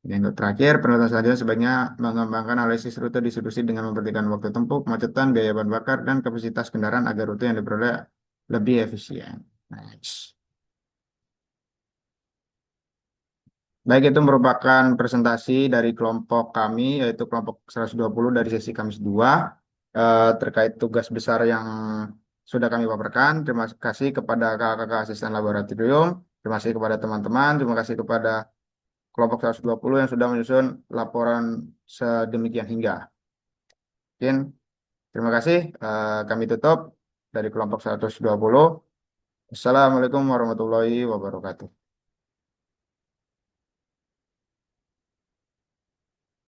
Yang terakhir, penelitian selanjutnya sebaiknya mengembangkan analisis rute distribusi dengan memperhatikan waktu tempuh, kemacetan, biaya bahan bakar, dan kapasitas kendaraan agar rute yang diperoleh lebih efisien. Nice. Baik, itu merupakan presentasi dari kelompok kami, yaitu kelompok 120 dari sesi Kamis 2, terkait tugas besar yang sudah kami paparkan. Terima kasih kepada kakak-kakak asisten laboratorium, terima kasih kepada teman-teman, terima kasih kepada kelompok 120 yang sudah menyusun laporan sedemikian hingga. Mungkin, terima kasih. Kami tutup dari kelompok 120. Assalamualaikum warahmatullahi wabarakatuh.